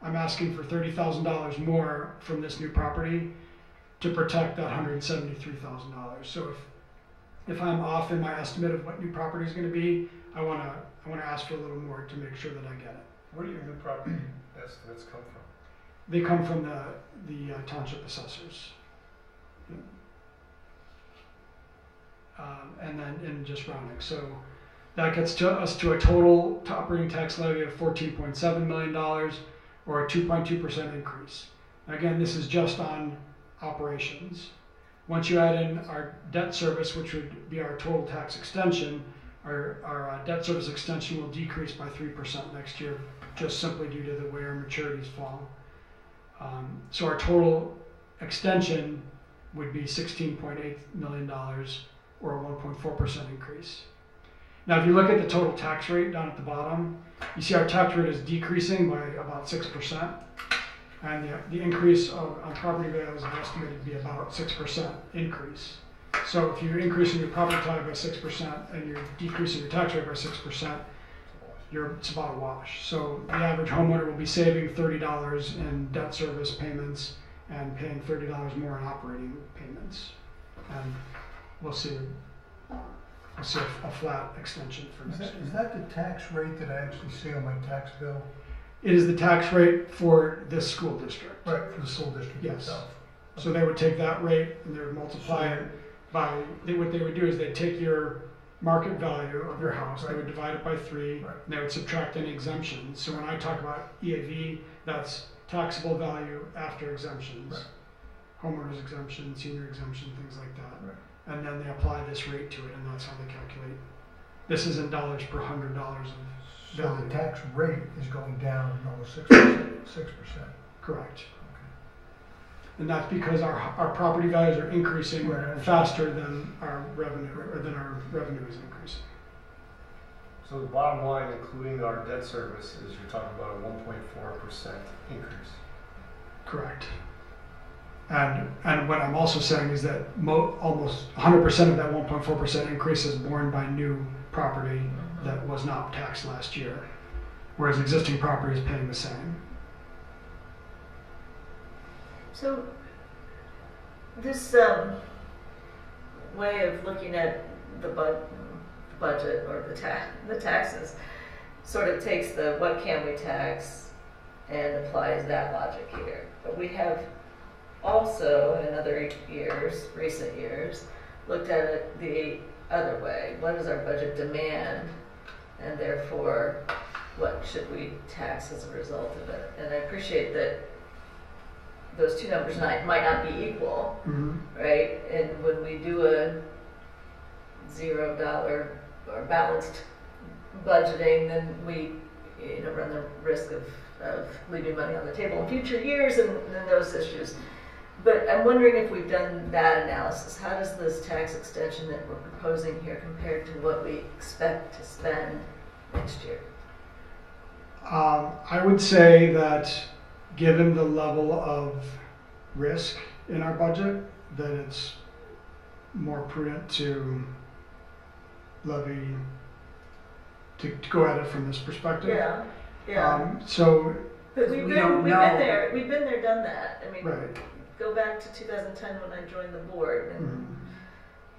I'm asking for $30,000 more from this new property to protect that $173,000. So if I'm off in my estimate of what new property is going to be, I want to ask for a little more to make sure that I get it. where do your new property estimates come from? They come from the township assessors. And then in just rounding. So that gets us to a total operating tax levy of $14.7 million, or a 2.2% increase. Again, this is just on operations. Once you add in our debt service, which would be our total tax extension, our debt service extension will decrease by 3% next year, just simply due to the way our maturities fall. So our total extension would be $16.8 million, or a 1.4% increase. Now, if you look at the total tax rate down at the bottom, you see our tax rate is decreasing by about 6%, and the increase on property values is estimated to be about 6% increase. So if you're increasing your property value by 6% and you're decreasing your tax rate by 6%, it's about a wash. So the average homeowner will be saving $30 in debt service payments and paying $30 more in operating payments. And we'll see a flat extension for next year. Is that the tax rate that I actually see on my tax bill? It is the tax rate for this school district. Right, for the school district Yes. itself. So they would take that rate and they would multiply it by, what they would do is they'd take your market value of your house, they would divide it by 3, Right. and they would subtract any exemptions. So when I talk about EAV, that's taxable value after exemptions. Right. Homeowners exemption, senior exemption, things like that. Right. And then they apply this rate to it, and that's how they calculate. This is in dollars per $100 of So value. the tax rate is going down almost 6%. 6%. Correct. And that's because our property values are increasing Right. faster than our revenue, or than our revenue is increasing. So the bottom line, including our debt service, is you're talking about a 1.4% increase. Correct. And what I'm also saying is that almost 100% of that 1.4% increase is borne by new property that was not taxed last year, whereas existing property is paying the same. So this way of looking at the budget or the taxes sort of takes the what can we tax and applies that logic here. But we have also in other years, recent years, looked at it the other way. What is our budget demand, and therefore what should we tax as a result of it? And I appreciate that those two numbers might not be equal, right? And when we do a $0 or balanced budgeting, then we run the risk of leaving money on the table in future years and those issues. But I'm wondering if we've done that analysis. How does this tax extension that we're proposing here compare to what we expect to spend next year? I would say that given the level of risk in our budget, that it's more prudent to levy, to go at it from this perspective. Yeah. So. But we've been there, done that. I mean, right. Go back to 2010 when I joined the board, and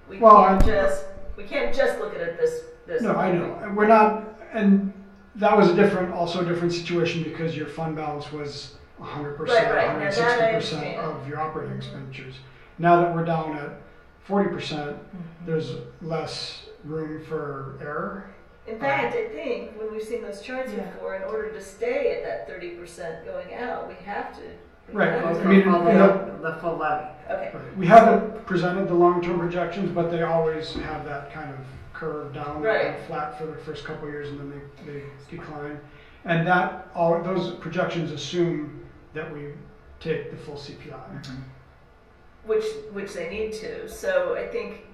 we can't just look at it this. No, I know. We're not, and that was a different situation because your fund balance was 100%, right. 160% of your operating expenditures. Now that we're down at 40%, there's less room for error. In fact, I think when we've seen those charts before, in order to stay at that 30% going out, we have to. Right. I mean, the full levy. Okay. Right. We haven't presented the long-term projections, but they always have that kind of curve down, kind of flat for the first couple of years, and then they decline. And those projections assume that we take the full CPI. Which they need to. So I think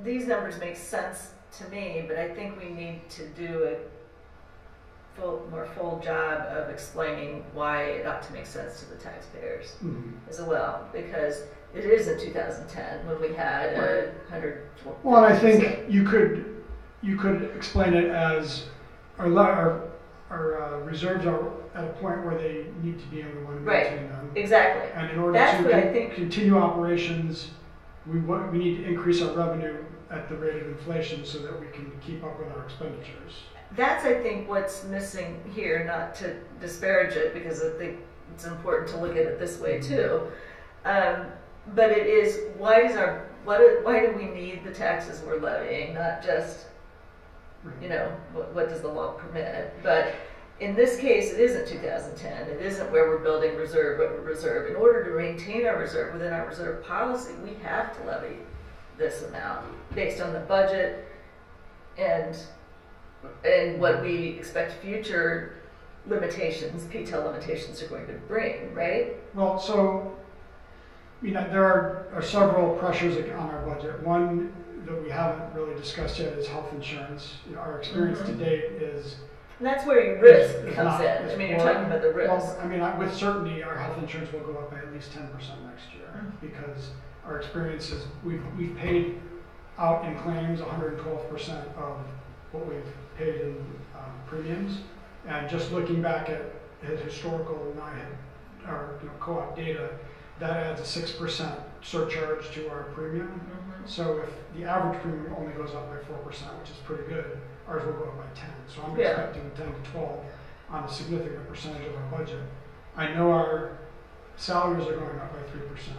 these numbers make sense to me, but I think we need to do a more full job of explaining why it ought to make sense to the taxpayers as well, because it is in 2010 when we had 100. Well, and I think you could explain it as our reserves are at a point where they need to be, and we want to maintain them. Exactly. And in order to continue operations, we need to increase our revenue at the rate of inflation so that we can keep up with our expenditures. That's, I think, what's missing here, not to disparage it, because I think it's important to look at it this way too. But it is, why do we need the taxes we're levying, not just, what does the law permit? But in this case, it isn't 2010. It isn't where we're building reserve over reserve. In order to maintain our reserve within our reserve policy, we have to levy this amount based on the budget and what we expect future limitations, PTEL limitations, are going to bring, right? Well, so, there are several pressures on our budget. One that we haven't really discussed yet is health insurance. Our experience to date is... And that's where your risk comes in. You're talking about the risk. Well, with certainty, our health insurance will go up by at least 10% next year because our experience is we've paid out in claims 112% of what we've paid in premiums, and just looking back at historical co-op data, that adds a 6% surcharge to our premium. So if the average premium only goes up by 4%, which is pretty good, ours will go up by 10. So I'm expecting 10 to 12 on a significant percentage of our budget. I know our salaries are going up by 3%.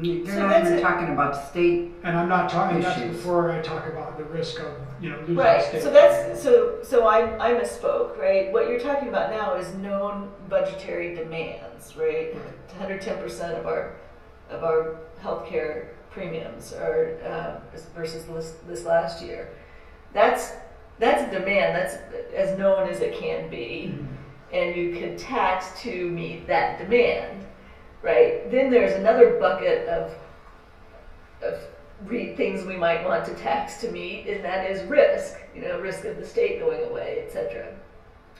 You're not even talking about state. And I'm not talking. Issues. That's before I talk about the risk of losing state. So I misspoke, right? What you're talking about now is known budgetary demands, right? 110% of our healthcare premiums are versus this last year. That's a demand. That's as known as it can be, and you can tax to meet that demand. Right. Then there's another bucket of things we might want to tax to meet, and that is risk. Risk of the state going away, etc.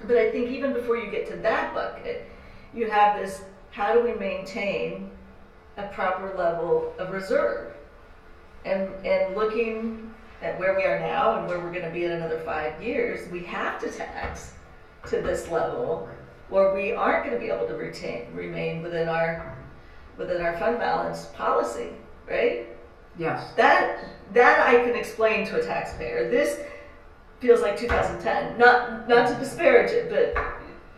But I think even before you get to that bucket, you have this: how do we maintain a proper level of reserve? And looking at where we are now and where we're going to be in another 5 years, we have to tax to this level, or we aren't going to be able to remain within our within our fund balance policy, right? Yes. That I can explain to a taxpayer. This feels like 2010. Not to disparage it, but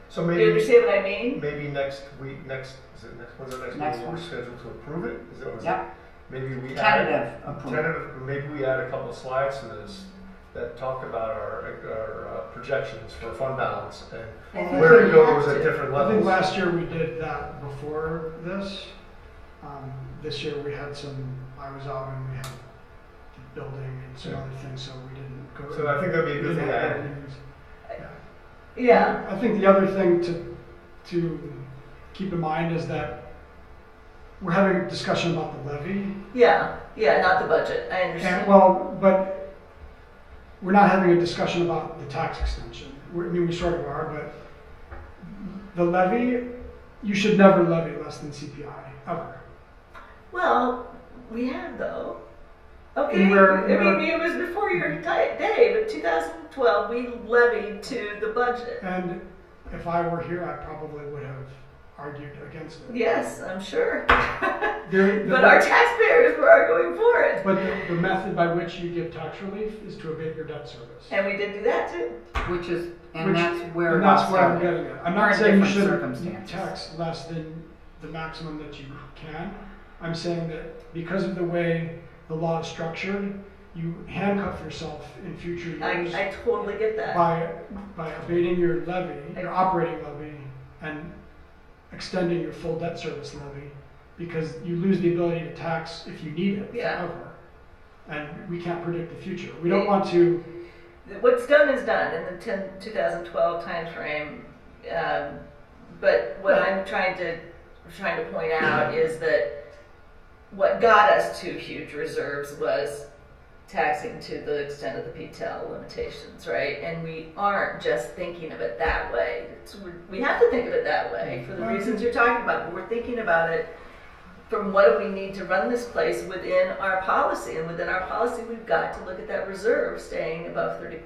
So you maybe, understand what I mean? maybe next week, when's the next Next meeting we're one. scheduled to approve it? Is it, Yep. maybe we Tentative approval. maybe we add a couple of slides to this that talk about our projections for fund balance and I think where it we goes have at to. different I think levels. last year we did that before this. This year we had I was out and we had the building and some Yeah. other things, so we didn't go. So I think that'd be a we good didn't thing to have add. meetings. Yeah. I think the other thing to keep in mind is that we're having a discussion about the levy. Yeah. Not the budget. I understand. And, but we're not having a discussion about the tax extension. We sort of are, but the levy, you should never levy less than CPI, ever. Well, we have though. Okay. And I mean, it was before your day, but 2012 we levied to the budget. And if I were here, I probably would have argued against it. Yes, I'm sure. The- But our taxpayers were arguing for it. But the method by which you give tax relief is to abate your debt service. And we did do that too. Which is, and Which- that's where. And that's it all where I'm started. getting at. I'm Or not in saying you different should circumstances. tax less than the maximum that you can. I'm saying that because of the way the law is structured, you handcuff yourself in future years I totally get that. by abating your levy, your operating levy, and extending your full debt service levy, because you lose the ability to tax if you need it Yeah. forever. And we can't predict the future. We don't want to. What's done is done in the 2012 timeframe. But what I'm trying to point out is that what got us to huge reserves was taxing to the extent of the PTEL limitations, right? And we aren't just thinking of it that way. We have to think of it that way for the reasons you're talking about, but we're thinking about it from what do we need to run this place within our policy, and within our policy we've got to look at that reserve staying above 30%.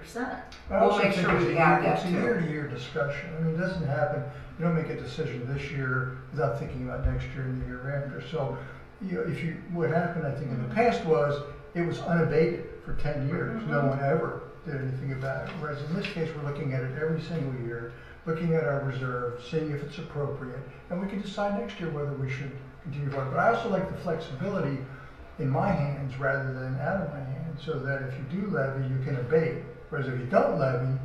I We'll also make think sure we add that it's a too. year-to-year discussion. I mean, it doesn't happen, you don't make a decision this year without thinking about next year and the year after. So, what happened, I think, in the past was, it was unabated for 10 years. No one ever did anything about it. Whereas in this case, we're looking at it every single year, looking at our reserve, seeing if it's appropriate, and we can decide next year whether we should continue forward. But I also like the flexibility in my hands rather than out of my hands, so that if you do levy, you can abate. Whereas if you don't levy,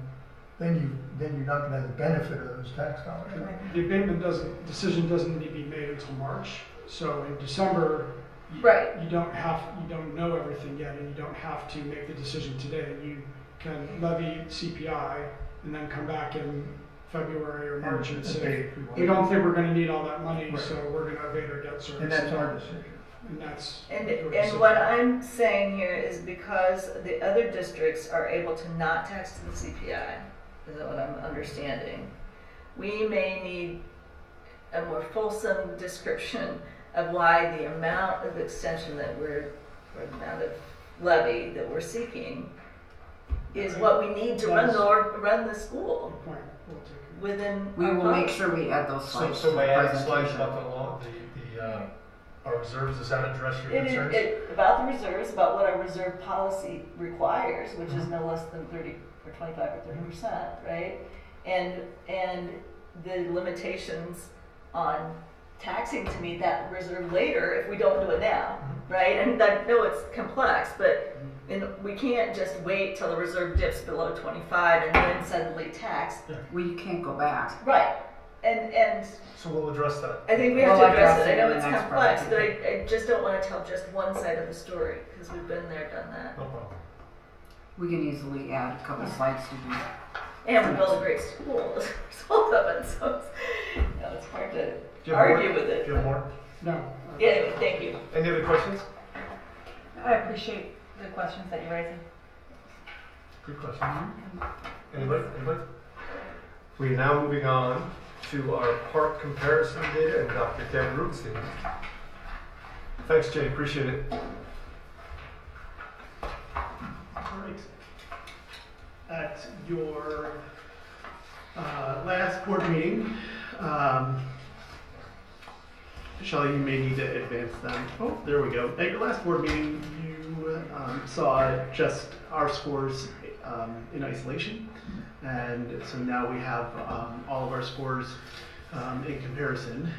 then you're not going to have the benefit of those tax dollars. The abatement decision doesn't need to be made until March. So in December, Right. you don't know everything yet, and you don't have to make the decision today. You can levy CPI and then come back in February or March and say, we don't think we're going to need all that money, Right. so we're going to abate our debt service. And that's our decision. And that's And your decision. what I'm saying here is because the other districts are able to not tax to the CPI, is what I'm understanding, we may need a more fulsome description of why the amount of extension or the amount of levy that we're seeking is what we need to run the school Good point. We'll take it. within We our will make policy. sure we add those slides to So the may I add slides presentation. about the law, our reserves, does that address your concerns? About the reserves, about what our reserve policy requires, which is no less than 30 or 25 or 30%, right? And the limitations on taxing to meet that reserve later if we don't do it now, right? And I know it's complex, but we can't just wait till the reserve dips below 25 and then suddenly tax. Well, you can't go back. Right. And So we'll address that. I think we have We'll to address address it. I it know in the it's next complex, but presentation. I just don't want to tell just one side of the story because we've been there, done that. No problem. We can easily add a couple slides to do. And we built a great school as a result of it, so it's hard to Do you have argue more? with it. Do you have more? No. Yeah, anyway, thank you. Any other questions? I appreciate the questions that you're raising. Good question. Anybody? We're now moving on to our park comparison data and Dr. Ken Rubenstein. Thanks, Jay. Appreciate it. All right. At your last board meeting, Shelley, you may need to advance them. Oh, there we go. At your last board meeting, you saw just our scores in isolation. And so now we have all of our scores in comparison.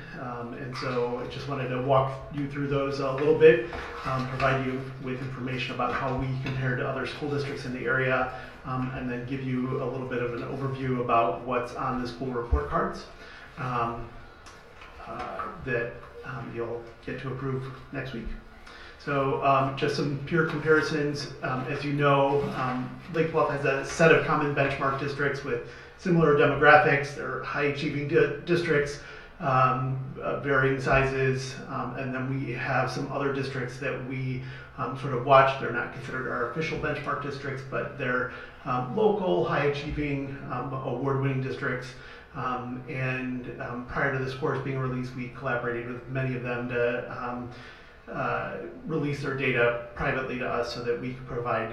And so I just wanted to walk you through those a little bit, provide you with information about how we compare to other school districts in the area, and then give you a little bit of an overview about what's on the school report cards that you'll get to approve next week. So just some pure comparisons. As you know, Lake Bluff has a set of common benchmark districts with similar demographics. They're high achieving districts, varying sizes, and then we have some other districts that we sort of watch. They're not considered our official benchmark districts, but they're local, high achieving, award-winning districts. And prior to the scores being released, we collaborated with many of them to release their data privately to us so that we could provide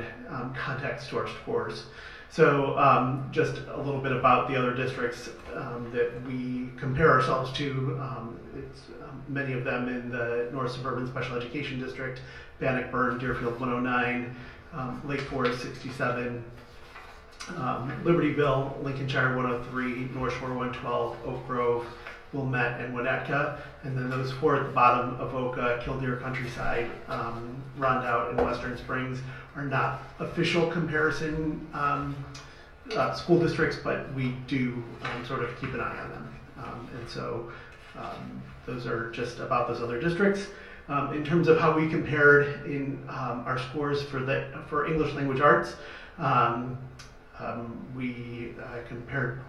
context to our scores. So just a little bit about the other districts that we compare ourselves to. It's many of them in the North Suburban Special Education District, Bannockburn, Deerfield 109, Lake Forest 67, Libertyville, Lincolnshire 103, North Shore 112, Oak Grove, Wilmette, and Winnetka, and then those four at the bottom, Avoca, Killdeer Countryside, Rondout, and Western Springs, are not official comparison school districts, but we do sort of keep an eye on them. And so those are just about those other districts. In terms of how we compared in our scores for English language arts, we compared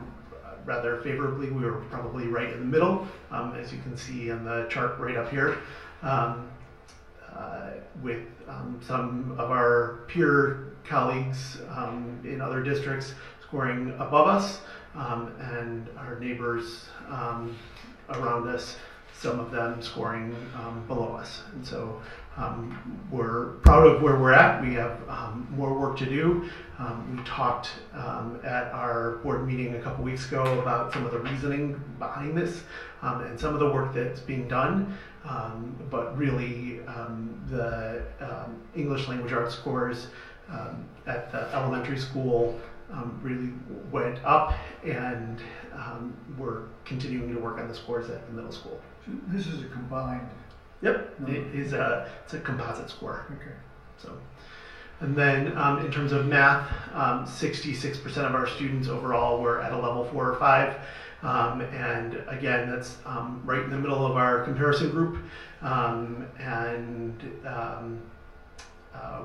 rather favorably. We were probably right in the middle, as you can see on the chart right up here, with some of our peer colleagues in other districts scoring above us, and our neighbors around us, some of them scoring below us. And so we're proud of where we're at. We have more work to do. We talked at our board meeting a couple weeks ago about some of the reasoning behind this and some of the work that's being done. But really, the English language arts scores at the elementary school really went up, and we're continuing to work on the scores at the middle school. So this is a combined. Yep, it's a composite score. Okay. So, and then in terms of math, 66% of our students overall were at a level 4 or 5. And again, that's right in the middle of our comparison group.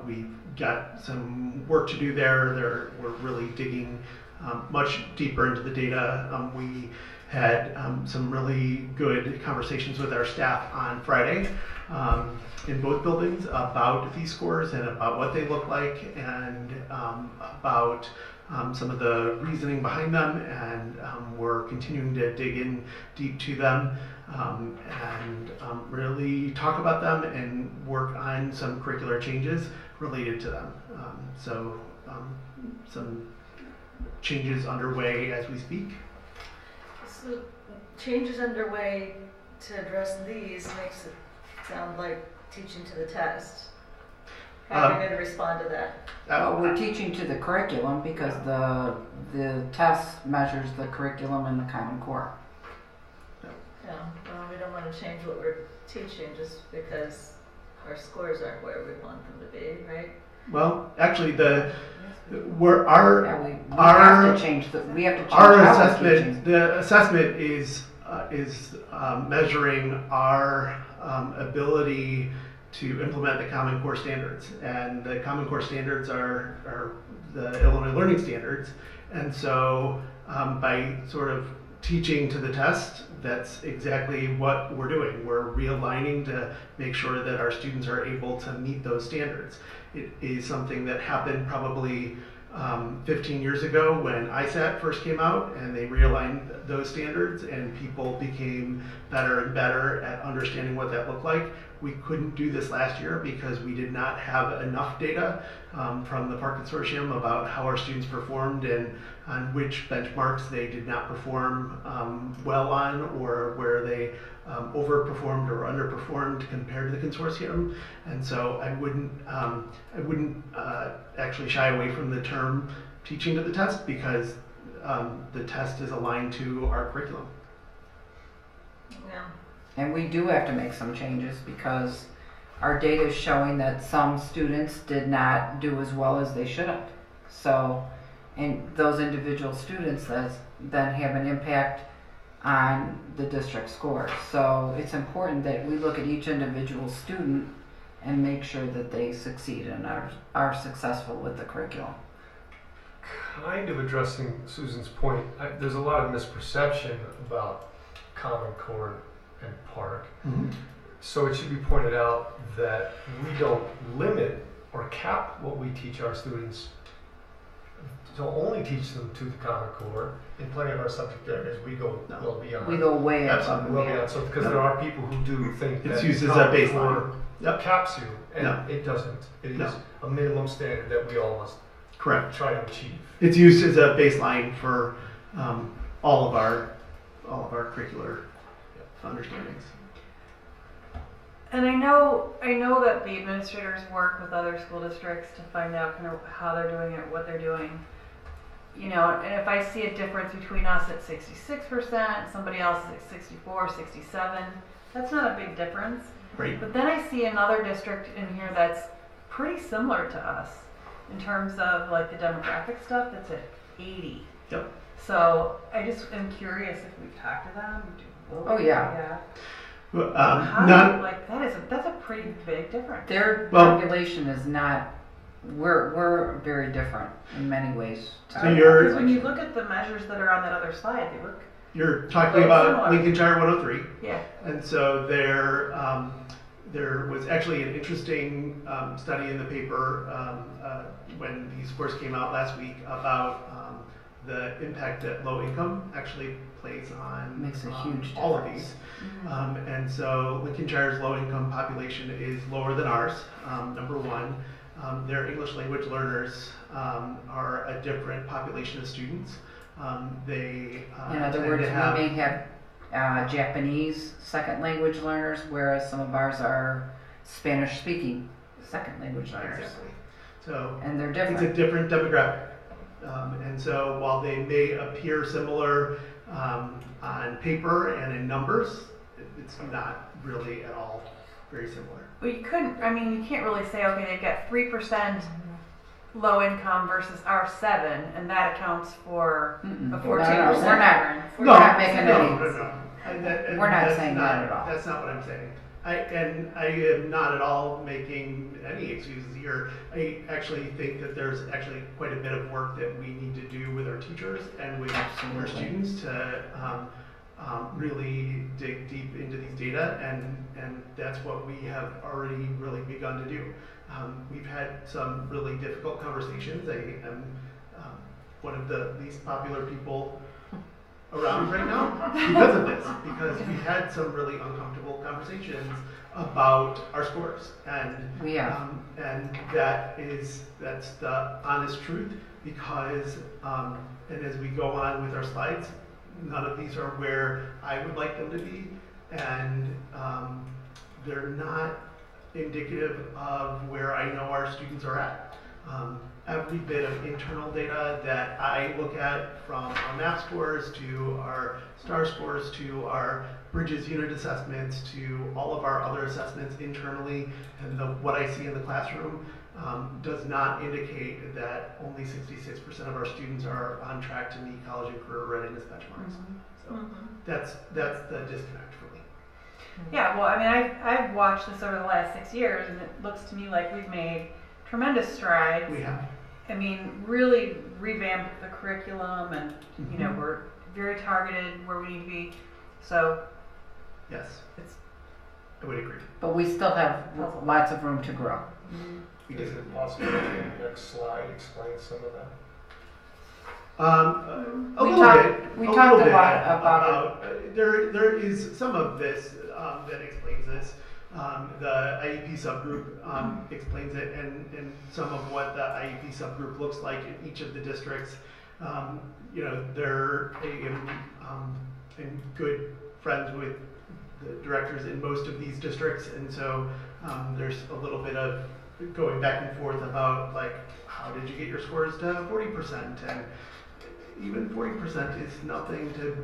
We've got some work to do there. We're really digging much deeper into the data. We had some really good conversations with our staff on Friday in both buildings about these scores and about what they look like, and about some of the reasoning behind them, and we're continuing to dig in deep to them and really talk about them and work on some curricular changes related to them. So some changes underway as we speak. So changes underway to address these makes it sound like teaching to the test. How are we going to respond to that? Well, we're teaching to the curriculum because the test measures the curriculum in the Common Core. Yeah, well, we don't want to change what we're teaching just because our scores aren't where we want them to be, right? Well, actually, We have to change our how we're assessment. teaching. The assessment is measuring our ability to implement the Common Core standards, and the Common Core standards are the Illinois Learning Standards, and so by sort of teaching to the test, that's exactly what we're doing. We're realigning to make sure that our students are able to meet those standards. It is something that happened probably 15 years ago when ISAT first came out, and they realigned those standards, and people became better and better at understanding what that looked like. We couldn't do this last year because we did not have enough data from the Park Consortium about how our students performed and on which benchmarks they did not perform well on, or where they overperformed or underperformed compared to the consortium. And so I wouldn't actually shy away from the term teaching to the test, because the test is aligned to our curriculum. Yeah. And we do have to make some changes because our data is showing that some students did not do as well as they should have. So, and those individual students then have an impact on the district scores. So it's important that we look at each individual student and make sure that they succeed and are successful with the curriculum. Kind of addressing Susan's point, there's a lot of misperception about Common Core and Park. Mm-hmm. So it should be pointed out that we don't limit or cap what we teach our students. So only teach them to the Common Core. In plenty of our subject areas, we go well beyond. We go way above and well beyond. beyond. So because there are people who do think It's that used as a Common baseline. Core Yep. caps you, and No. it doesn't. It is No. a minimum standard that we all must Correct. try to achieve. It's used as a baseline for all of our curricular understandings. And I know that the administrators work with other school districts to find out kind of how they're doing it, what they're doing. You know, and if I see a difference between us at 66%, somebody else is at 64, 67, that's not a big difference. Right. But then I see another district in here that's pretty similar to us in terms of like the demographic stuff that's at 80. Yep. So I just am curious if we've talked to them. Oh, yeah. Yeah. Well, How, like that's a pretty big difference. Their Well- population is not, we're very different in many ways. So you're- Because when you look at the measures that are on that other slide, they look You're talking Very about similar. Lincolnshire 103. yeah. And so there was actually an interesting study in the paper when these scores came out last week about the impact that low income actually plays on Makes a huge all of difference. these. And so Lincolnshire's low income population is lower than ours, number one. Their English language learners are a different population of students. They In other tend words, to have, we may have Japanese second language learners, whereas some of ours are Spanish speaking second language learners. exactly. So And they're it's a different. different demographic. And so while they may appear similar on paper and in numbers, it's not really at all very similar. Well, you can't really say, okay, they've got 3% low income versus our 7, and that accounts for Mm-mm. a No, 14%. we're not making no, any. no. And We're not that's saying that at all. That's not what I'm saying. I am not at all making any excuses here. I actually think that there's actually quite a bit of work that we need to do with our teachers and with our Absolutely. students to really dig deep into these data, and that's what we have already really begun to do. We've had some really difficult conversations. I am one of the least popular people around right now because of this, because we had some really uncomfortable conversations about our scores, and We have. and that's the honest truth, because and as we go on with our slides, none of these are where I would like them to be, and they're not indicative of where I know our students are at. Every bit of internal data that I look at, from our math scores to our STAR scores to our Bridges unit assessments to all of our other assessments internally, and what I see in the classroom does not indicate that only 66% of our students are on track to meet college and career readiness benchmarks. So that's the disconnect for me. Yeah, well, I mean, I've watched this over the last 6 years, and it looks to me like we've made tremendous strides. We have. I mean, really revamped the curriculum, and you know, we're very targeted where we need to be. So Yes, it's I would agree. But we still have lots of room to grow. We Is do. it possible to the next slide explain some of that? A We little talked- bit. we a talked little a bit lot about there is some of this that explains this. The IEP subgroup explains it, and some of what the IEP subgroup looks like in each of the districts. You know, I'm good friends with the directors in most of these districts, and so there's a little bit of going back and forth about, like, how did you get your scores to 40%? And even 40% is nothing to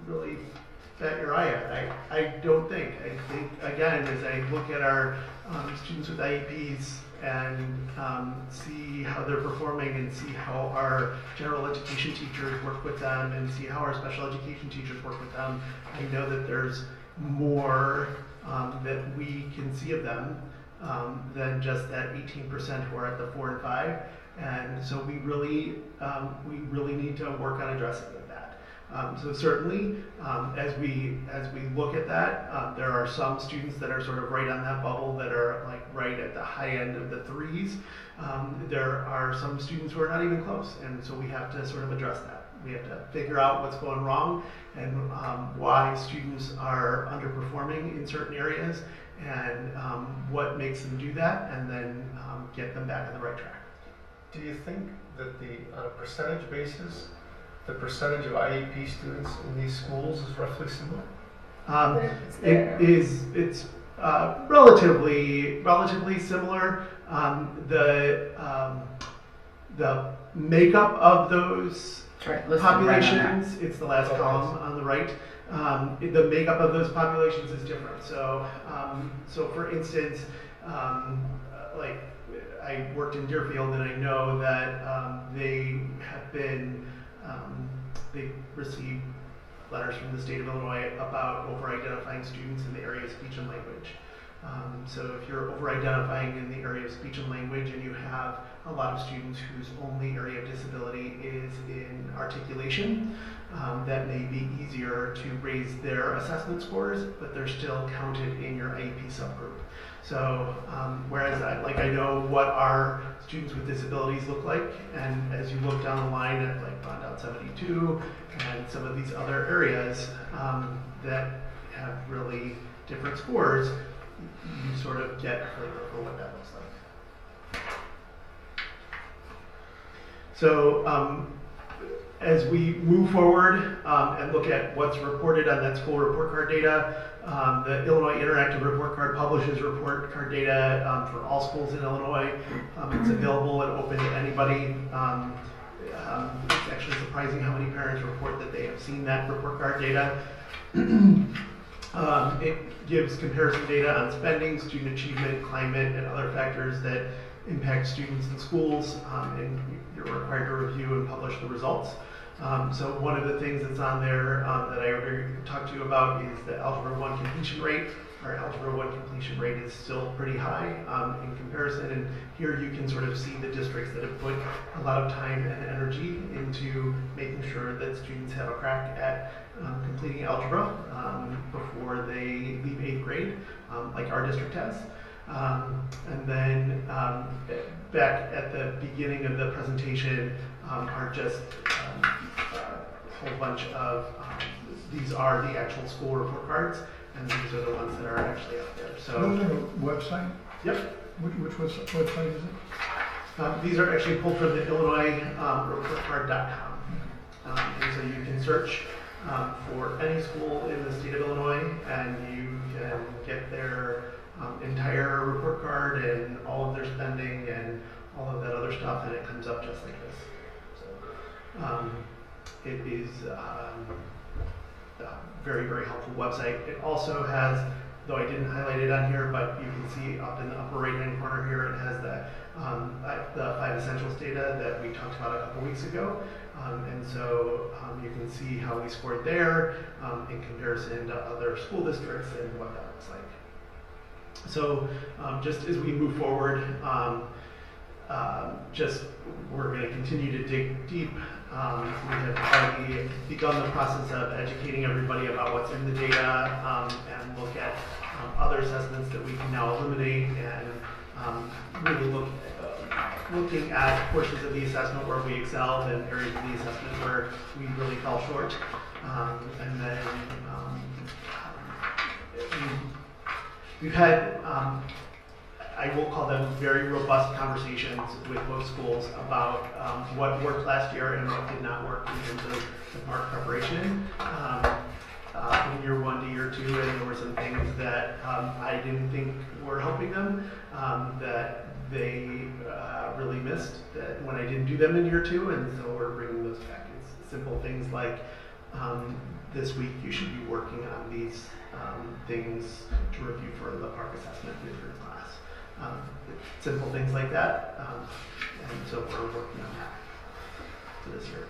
really bat your eye at. I don't think. I think, again, as I look at our students with IEPs and see how they're performing and see how our general education teachers work with them and see how our special education teachers work with them, I know that there's more that we can see of them than just that 18% who are at the 4 and 5. And so we really need to work on addressing that. So certainly, as we look at that, there are some students that are sort of right on that bubble that are like right at the high end of the 3s. There are some students who are not even close, and so we have to sort of address that. We have to figure out what's going wrong and why students are underperforming in certain areas and what makes them do that, and then get them back on the right track. Do you think that on a percentage basis, the percentage of IEP students in these schools is roughly similar? It's relatively similar. The makeup of those populations, right, it's the last column on the right. The makeup of those populations is different. So for instance, like I worked in Deerfield, and I know that they have been they received letters from the state of Illinois about over-identifying students in the area of speech and language. So if you're over-identifying in the area of speech and language and you have a lot of students whose only area of disability is in articulation, that may be easier to raise their assessment scores, but they're still counted in your IEP subgroup. So whereas I know what our students with disabilities look like, and as you look down the line at like Bond Out 72 and some of these other areas that have really different scores, you sort of get a flavor for what that looks like. So as we move forward and look at what's reported on that school report card data, the Illinois Interactive Report Card publishes report card data for all schools in Illinois. It's available and open to anybody. It's actually surprising how many parents report that they have seen that report card data. It gives comparison data on spending, student achievement, climate, and other factors that impact students in schools, and you're required to review and publish the results. So one of the things that's on there that I already talked to you about is the Algebra 1 completion rate. Our Algebra 1 completion rate is still pretty high in comparison, and here you can sort of see the districts that have put a lot of time and energy into making sure that students have a crack at completing algebra before they leave 8th grade, like our district has. And then back at the beginning of the presentation are just a whole bunch of, these are the actual school report cards, and these are the ones that are actually out there. So those are the website? Yep. Which website is it? These are actually pulled from the Illinois reportcard.com. And so you can search for any school in the state of Illinois, and you can get their entire report card and all of their spending and all of that other stuff, and it comes up just like this. So it is a very, very helpful website. It also has, though I didn't highlight it on here, but you can see up in the upper right-hand corner here, it has the 5 essentials data that we talked about a couple weeks ago. And so you can see how we scored there in comparison to other school districts and what that looks like. So just as we move forward, we're going to continue to dig deep. We have already begun the process of educating everybody about what's in the data and look at other assessments that we can now eliminate, and really looking at portions of the assessment where we excelled and areas of the assessment where we really fell short. And then we've had, I will call them very robust conversations with both schools about what worked last year and what did not work in terms of the park preparation. From year 1 to year 2, and there were some things that I didn't think were helping them that they really missed that when I didn't do them in year 2, and so we're bringing those back. It's simple things like this week you should be working on these things to review for the park assessment with your class. Simple things like that, and so we're working on that for this year.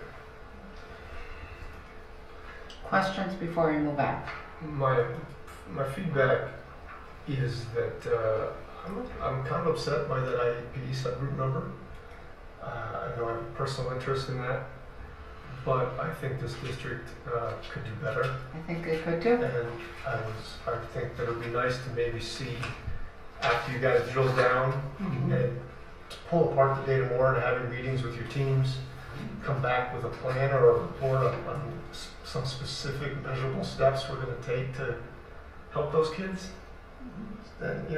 Questions before we move on? My feedback is that I'm kind of upset by that IEP subgroup number. I know I have a personal interest in that, but I think this district could do better. I think they could too. And I think that it would be nice to maybe see, after you guys drill down and pull apart the data more and having meetings with your teams, come back with a plan or a report on some specific measurable steps we're going to take to help those kids. And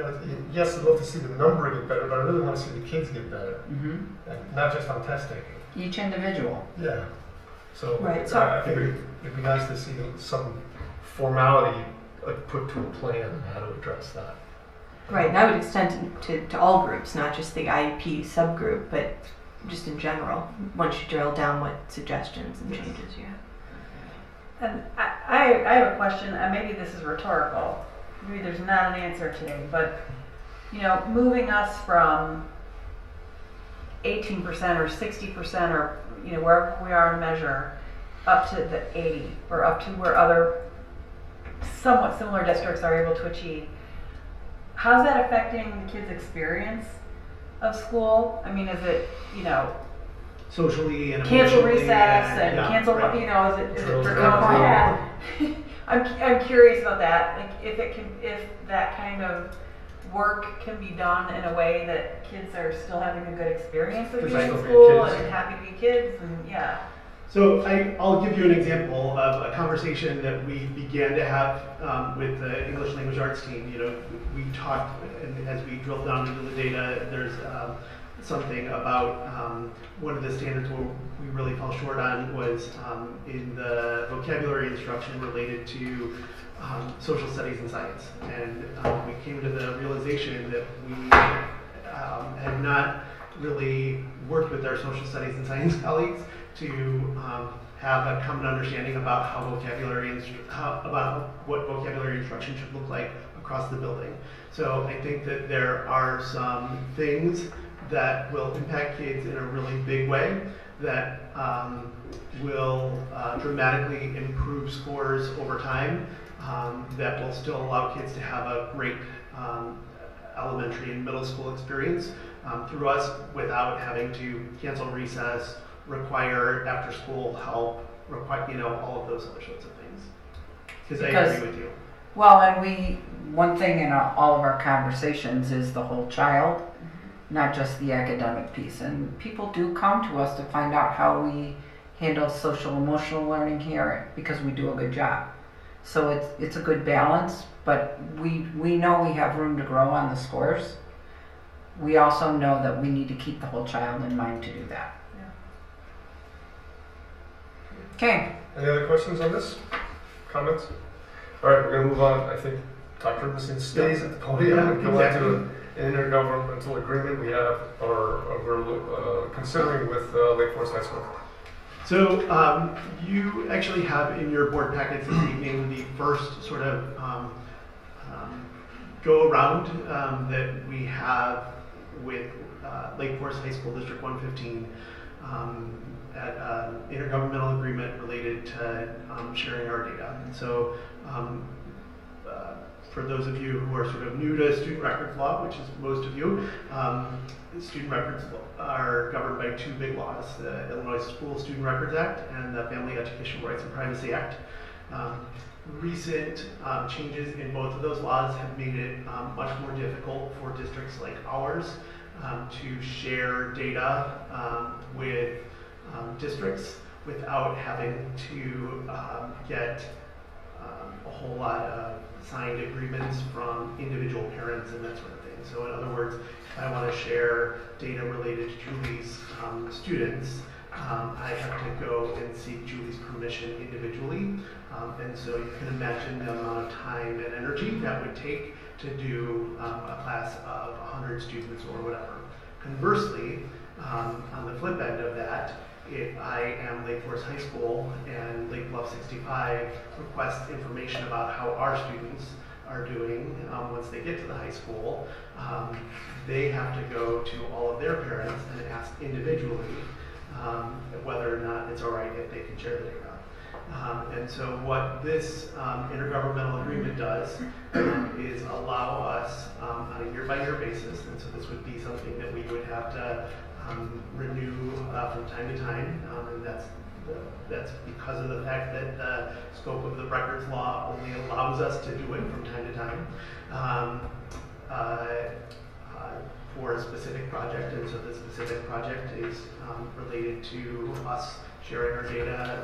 yes, I'd love to see the number get better, but I really want to see the kids get better, and not just on test taking. Each individual. Yeah. So Right, so- I think it'd be nice to see some formality put to a plan on how to address that. Right, and I would extend to all groups, not just the IEP subgroup, but just in general, once you drill down what suggestions and changes you have. And I have a question, and maybe this is rhetorical. Maybe there's not an answer today, but moving us from 18% or 60% or wherever we are in measure up to the 80 or up to where other somewhat similar districts are able to achieve. How's that affecting the kids' experience of school? I mean, is it Socially and cancel emotionally recess and yeah, cancel? right. Is it Drills for down. yeah. I'm curious about that. Like if that kind of work can be done in a way that kids are still having a good experience of Kids being are in still being school kids. and happy to be kids and yeah. So I'll give you an example of a conversation that we began to have with the English Language Arts team. We talked, and as we drilled down into the data, there's something about one of the standards where we really fell short on was in the vocabulary instruction related to social studies and science. And we came to the realization that we had not really worked with our social studies and science colleagues to have a common understanding about how about what vocabulary instruction should look like across the building. So I think that there are some things that will impact kids in a really big way that will dramatically improve scores over time, that will still allow kids to have a great elementary and middle school experience through us without having to cancel recess, require after school help, require all of those other sorts of things. Because I agree with you. Well, and one thing in all of our conversations is the whole child, not just the academic piece. And people do come to us to find out how we handle social emotional learning here because we do a good job. So it's a good balance, but we know we have room to grow on the scores. We also know that we need to keep the whole child in mind to do that. Okay. Any other questions on this? Comments? All right, we're going to move on. I think Dr. Missing stays at the podium and go into an intergovernmental agreement we have, or we're considering with Lake Forest High School. So you actually have in your board packets this evening the first sort of go around that we have with Lake Forest High School District 115 at intergovernmental agreement related to sharing our data. And so for those of you who are sort of new to student records law, which is most of you, student records are governed by two big laws, the Illinois School Student Records Act and the Family Educational Rights and Privacy Act. Recent changes in both of those laws have made it much more difficult for districts like ours to share data with districts without having to get a whole lot of signed agreements from individual parents and that sort of thing. So in other words, if I want to share data related to Julie's students, I have to go and seek Julie's permission individually. And so you can imagine the amount of time and energy that would take to do a class of 100 students or whatever. Conversely, on the flip end of that, if I am Lake Forest High School and Lake Bluff 65 requests information about how our students are doing once they get to the high school, they have to go to all of their parents and ask individually whether or not it's all right if they can share the data. And so what this intergovernmental agreement does is allow us on a year-by-year basis, and so this would be something that we would have to renew from time to time, and that's because of the fact that the scope of the records law only allows us to do it from time to time for a specific project. And so the specific project is related to us sharing our data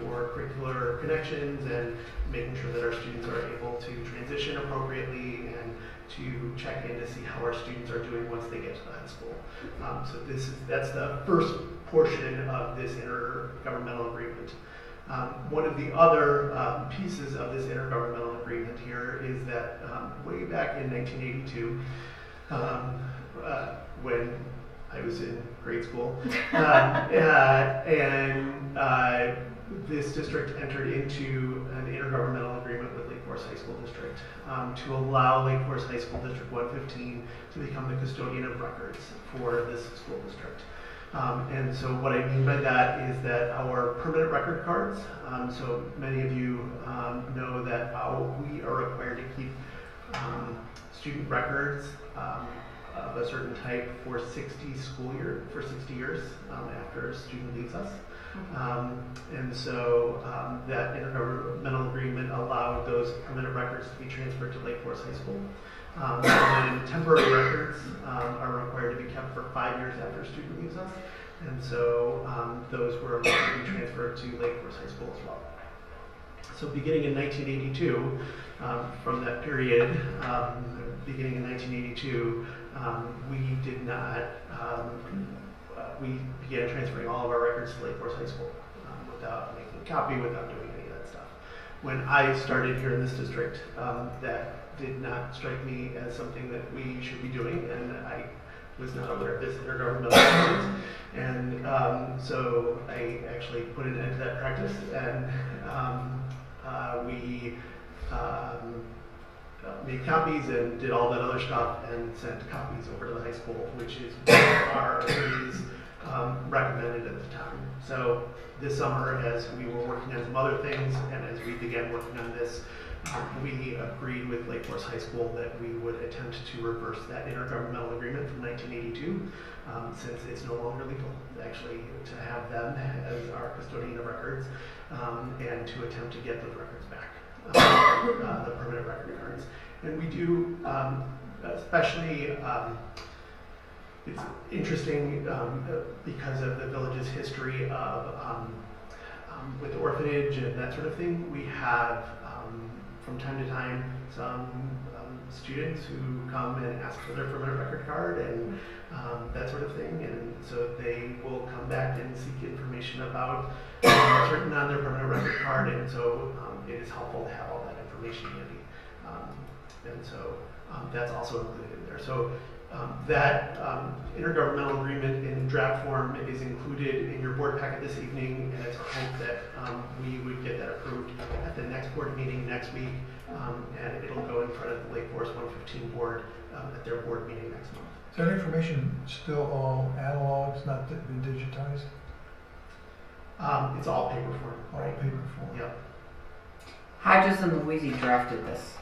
for curricular connections and making sure that our students are able to transition appropriately and to check in to see how our students are doing once they get to the high school. So that's the first portion of this intergovernmental agreement. One of the other pieces of this intergovernmental agreement here is that way back in 1982, when I was in grade school, this district entered into an intergovernmental agreement with Lake Forest High School District to allow Lake Forest High School District 115 to become the custodian of records for this school district. And so what I mean by that is that our permanent record cards, so many of you know that we are required to keep student records of a certain type for 60 years after a student leaves us. And so that intergovernmental agreement allowed those permanent records to be transferred to Lake Forest High School. And then temporary records are required to be kept for 5 years after a student leaves us. And so those were allowed to be transferred to Lake Forest High School as well. So beginning in 1982, from that period, beginning in 1982, we did not, we began transferring all of our records to Lake Forest High School without making a copy, without doing any of that stuff. When I started here in this district, that did not strike me as something that we should be doing, and I was not aware of this intergovernmental agreement. And so I actually put an end to that practice, and we made copies and did all that other stuff and sent copies over to the high school, which is what our attorneys recommended at the time. So this summer, as we were working on some other things and as we began working on this, we agreed with Lake Forest High School that we would attempt to reverse that intergovernmental agreement from 1982, since it's no longer legal actually to have them as our custodian of records, and to attempt to get those records back, the permanent record cards. And we do, especially, it's interesting because of the village's history of with the orphanage and that sort of thing. We have from time to time some students who come and ask for their permanent record card and that sort of thing, and so they will come back and seek information about what's written on their permanent record card, and so it is helpful to have all that information handy, and so that's also included in there. So that intergovernmental agreement in draft form is included in your board packet this evening, and it's our hope that we would get that approved at the next board meeting next week, and it'll go in front of the Lake Forest 115 board at their board meeting next month. Is that information still all analog? It's not been digitized? It's all paper form. All paper form? Yep. Hodges and Louisi drafted this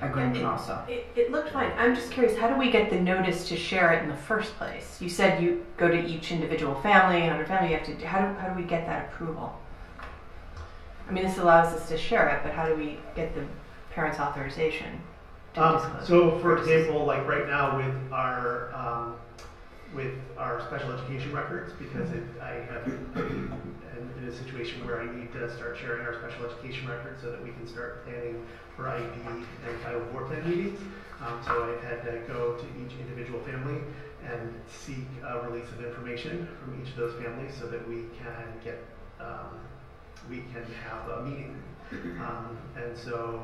agreement also. It looked fine. I'm just curious, how do we get the notice to share it in the first place? You said you go to each individual family, and under family you have to, how do we get that approval? I mean, this allows us to share it, but how do we get the parents' authorization to disclose? So for example, like right now with our, with our special education records because I have am in a situation where I need to start sharing our special education records so that we can start planning for IEP and Title IV plan meetings. So I've had to go to each individual family and seek a release of information from each of those families so that we can get we can have a meeting. And so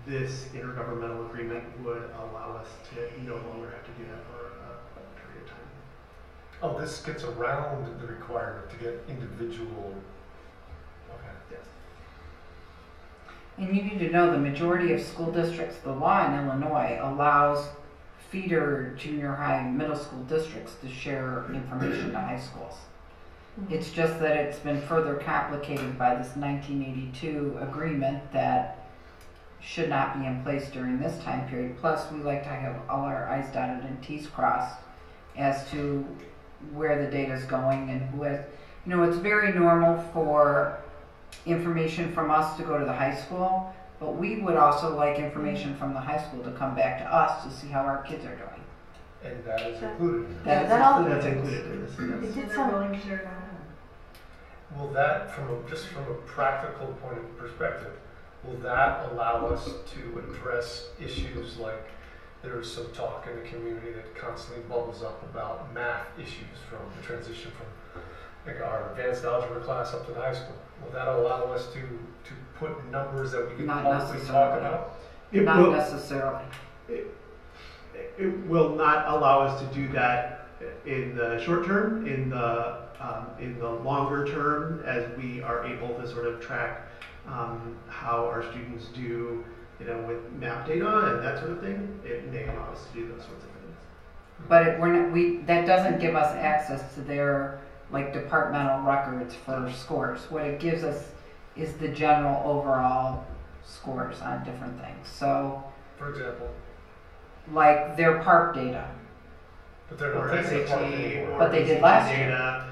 this intergovernmental agreement would allow us to no longer have to do that for a period of time. Oh, this gets around the requirement to get individual. Okay. Yes. And you need to know the majority of school districts, the law in Illinois allows feeder junior high and middle school districts to share information to high schools. It's just that it's been further complicated by this 1982 agreement that should not be in place during this time period. Plus, we like to have all our I's dotted and T's crossed as to where the data is going and who has, it's very normal for information from us to go to the high school, but we would also like information from the high school to come back to us to see how our kids are doing. And that is included in That this. is That's included in this. It did They're sound willing to share that. Will that, just from a practical point of perspective, will that allow us to address issues like there's some talk in the community that constantly bubbles up about math issues from the transition from like our advanced algebra class up to the high school? Will that allow us to put numbers that we can Not publicly necessarily. talk about? Not necessarily. It will not allow us to do that in the short term. In the longer term, as we are able to sort of track how our students do, with map data and that sort of thing, it may allow us to do those sorts of things. But that doesn't give us access to their departmental records for scores. What it gives us is the general overall scores on different things. So, For example, like their park data. but they're Or not taking the part SAT, anymore. But they did ACT last year. data,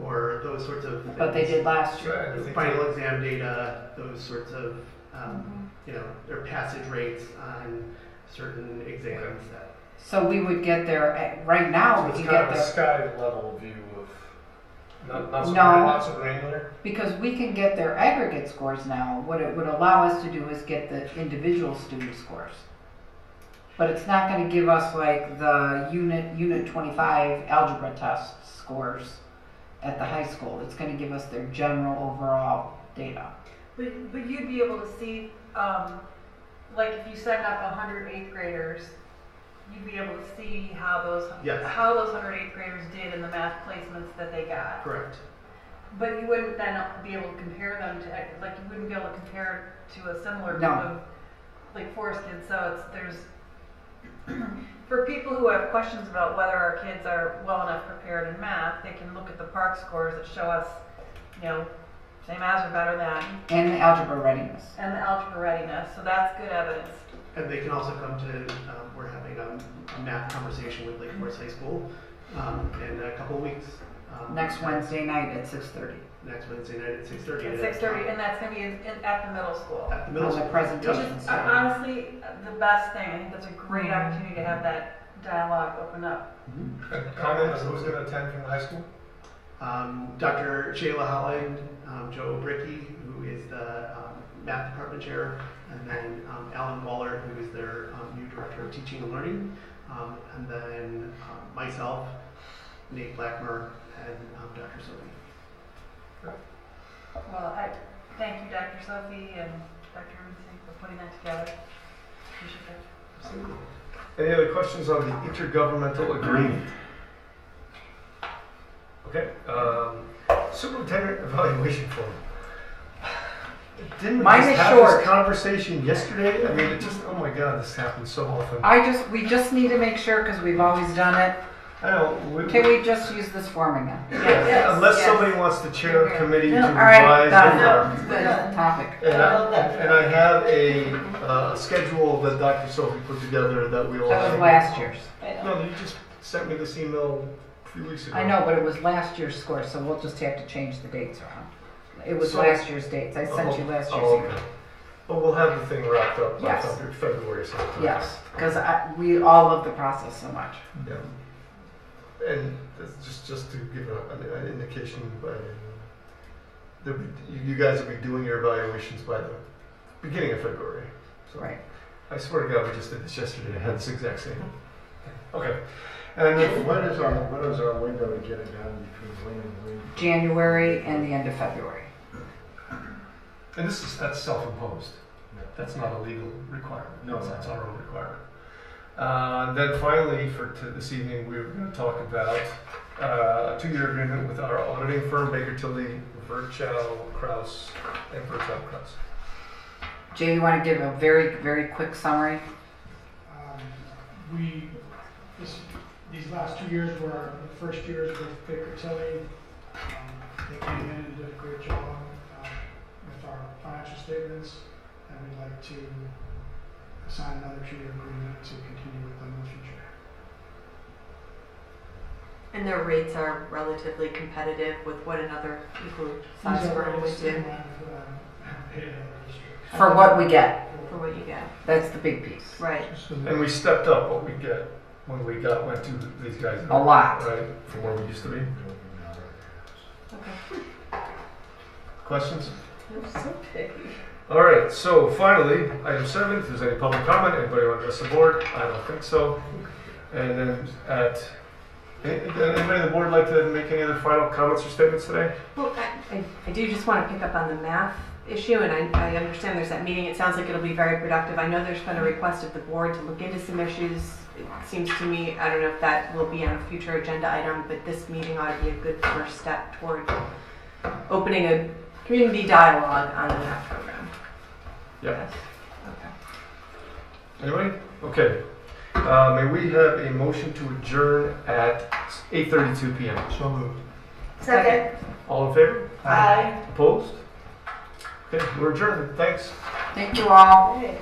or those sorts of things. But they did last year. Right, I think Final exam data, those sorts of, their passage rates on certain exams that. So we would get their, right now, So we it's could kind get of a their, sky level view of, No. not so granular? because we can get their aggregate scores now. What it would allow us to do is get the individual student scores. But it's not going to give us the unit 25 algebra test scores at the high school. It's going to give us their general overall data. But you'd be able to see, if you send up 100 8th graders, you'd be able to see how those Yes. 100 8th graders did in the math placements that they got. Correct. But you wouldn't then be able to compare them to, you wouldn't be able to compare to a similar group No. of, Forest kids. So there's, for people who have questions about whether our kids are well enough prepared in math, they can look at the PARC scores that show us, same as or better than, And the algebra readiness. and the algebra readiness. So that's good evidence. And they can also come to, we're having a math conversation with Lake Forest High School in a couple of weeks. Next Wednesday night at 6:30. Next Wednesday night at 6:30. At 6:30, and that's going to be at the middle school. At the middle On the school. presentation. Which is honestly the best thing. I think that's a great opportunity to have that dialogue open up. Comment on who's going to attend from the high school? Dr. Shayla Holland, Joe Bricky, who is the math department chair, and then Alan Waller, who is their new director of teaching and learning, and then myself, Nate Blackmer, and Dr. Sophie. Well, I thank you, Dr. Sophie and Dr. Runsing, for putting that together. Appreciate that. Absolutely. Any other questions on the intergovernmental agreement? Okay. Superintendent evaluation form. Didn't we Mine just is have short. this conversation yesterday? I mean, it just, oh my God, this happens so often. We just need to make sure, because we've always done it. I know. Can we just use this form again? Yes. Unless Yes. somebody wants to chair a committee to All right, revise done. it. Good topic. And I have a schedule that Dr. Sophie put together that we'll. That was last year's. No, you just sent me this email a few weeks ago. I know, but it was last year's score, so we'll just have to change the dates around. It was So- last year's dates. I sent you last year's Oh, email. okay. Well, we'll have the thing wrapped up by Yes. February sometime. Yes, because we all love the process so much. Yeah. And just to give an indication, you guys will be doing your evaluations by the beginning of February. So Right. I swear to God, we just did this yesterday. I had this exact same. Okay. And then, What is our window to get it done between when and when? January and the end of February. and that's self-imposed. That's not a legal requirement. No. That's our own requirement. Then finally, for this evening, we were going to talk about a 2-year agreement with our auditing firm, Baker Tilly, Virchow, Kraus, and Virchow Kraus. Jay, you want to give a very, very quick summary? These last 2 years were the first years with Baker Tilly. They came in and did a great job with our financial statements, and we'd like to sign another 2-year agreement to continue with them in the future. And their rates are relatively competitive with what another equal size firm would do For what we get. for what you get. That's the big piece. Right. And we stepped up what we get when we went to these guys. A lot. Right, from where we used to be. Okay. Questions? They're so picky. All right, so finally, item 7, if there's any public comment, anybody want to address the board? I don't think so. And then anybody on the board like to make any other final comments or statements today? Well, I do just want to pick up on the math issue, and I understand there's that meeting. It sounds like it'll be very productive. I know there's been a request of the board to look into some issues. It seems to me, I don't know if that will be on a future agenda item, but this meeting ought to be a good first step toward opening a community dialogue on the math program. Yep. Yes. Okay. Anybody? Okay. May we have a motion to adjourn at 8:32 p.m.? So moved. Second. All in favor? Aye. Opposed? Okay, we're adjourned. Thanks. Thank you all. Hey.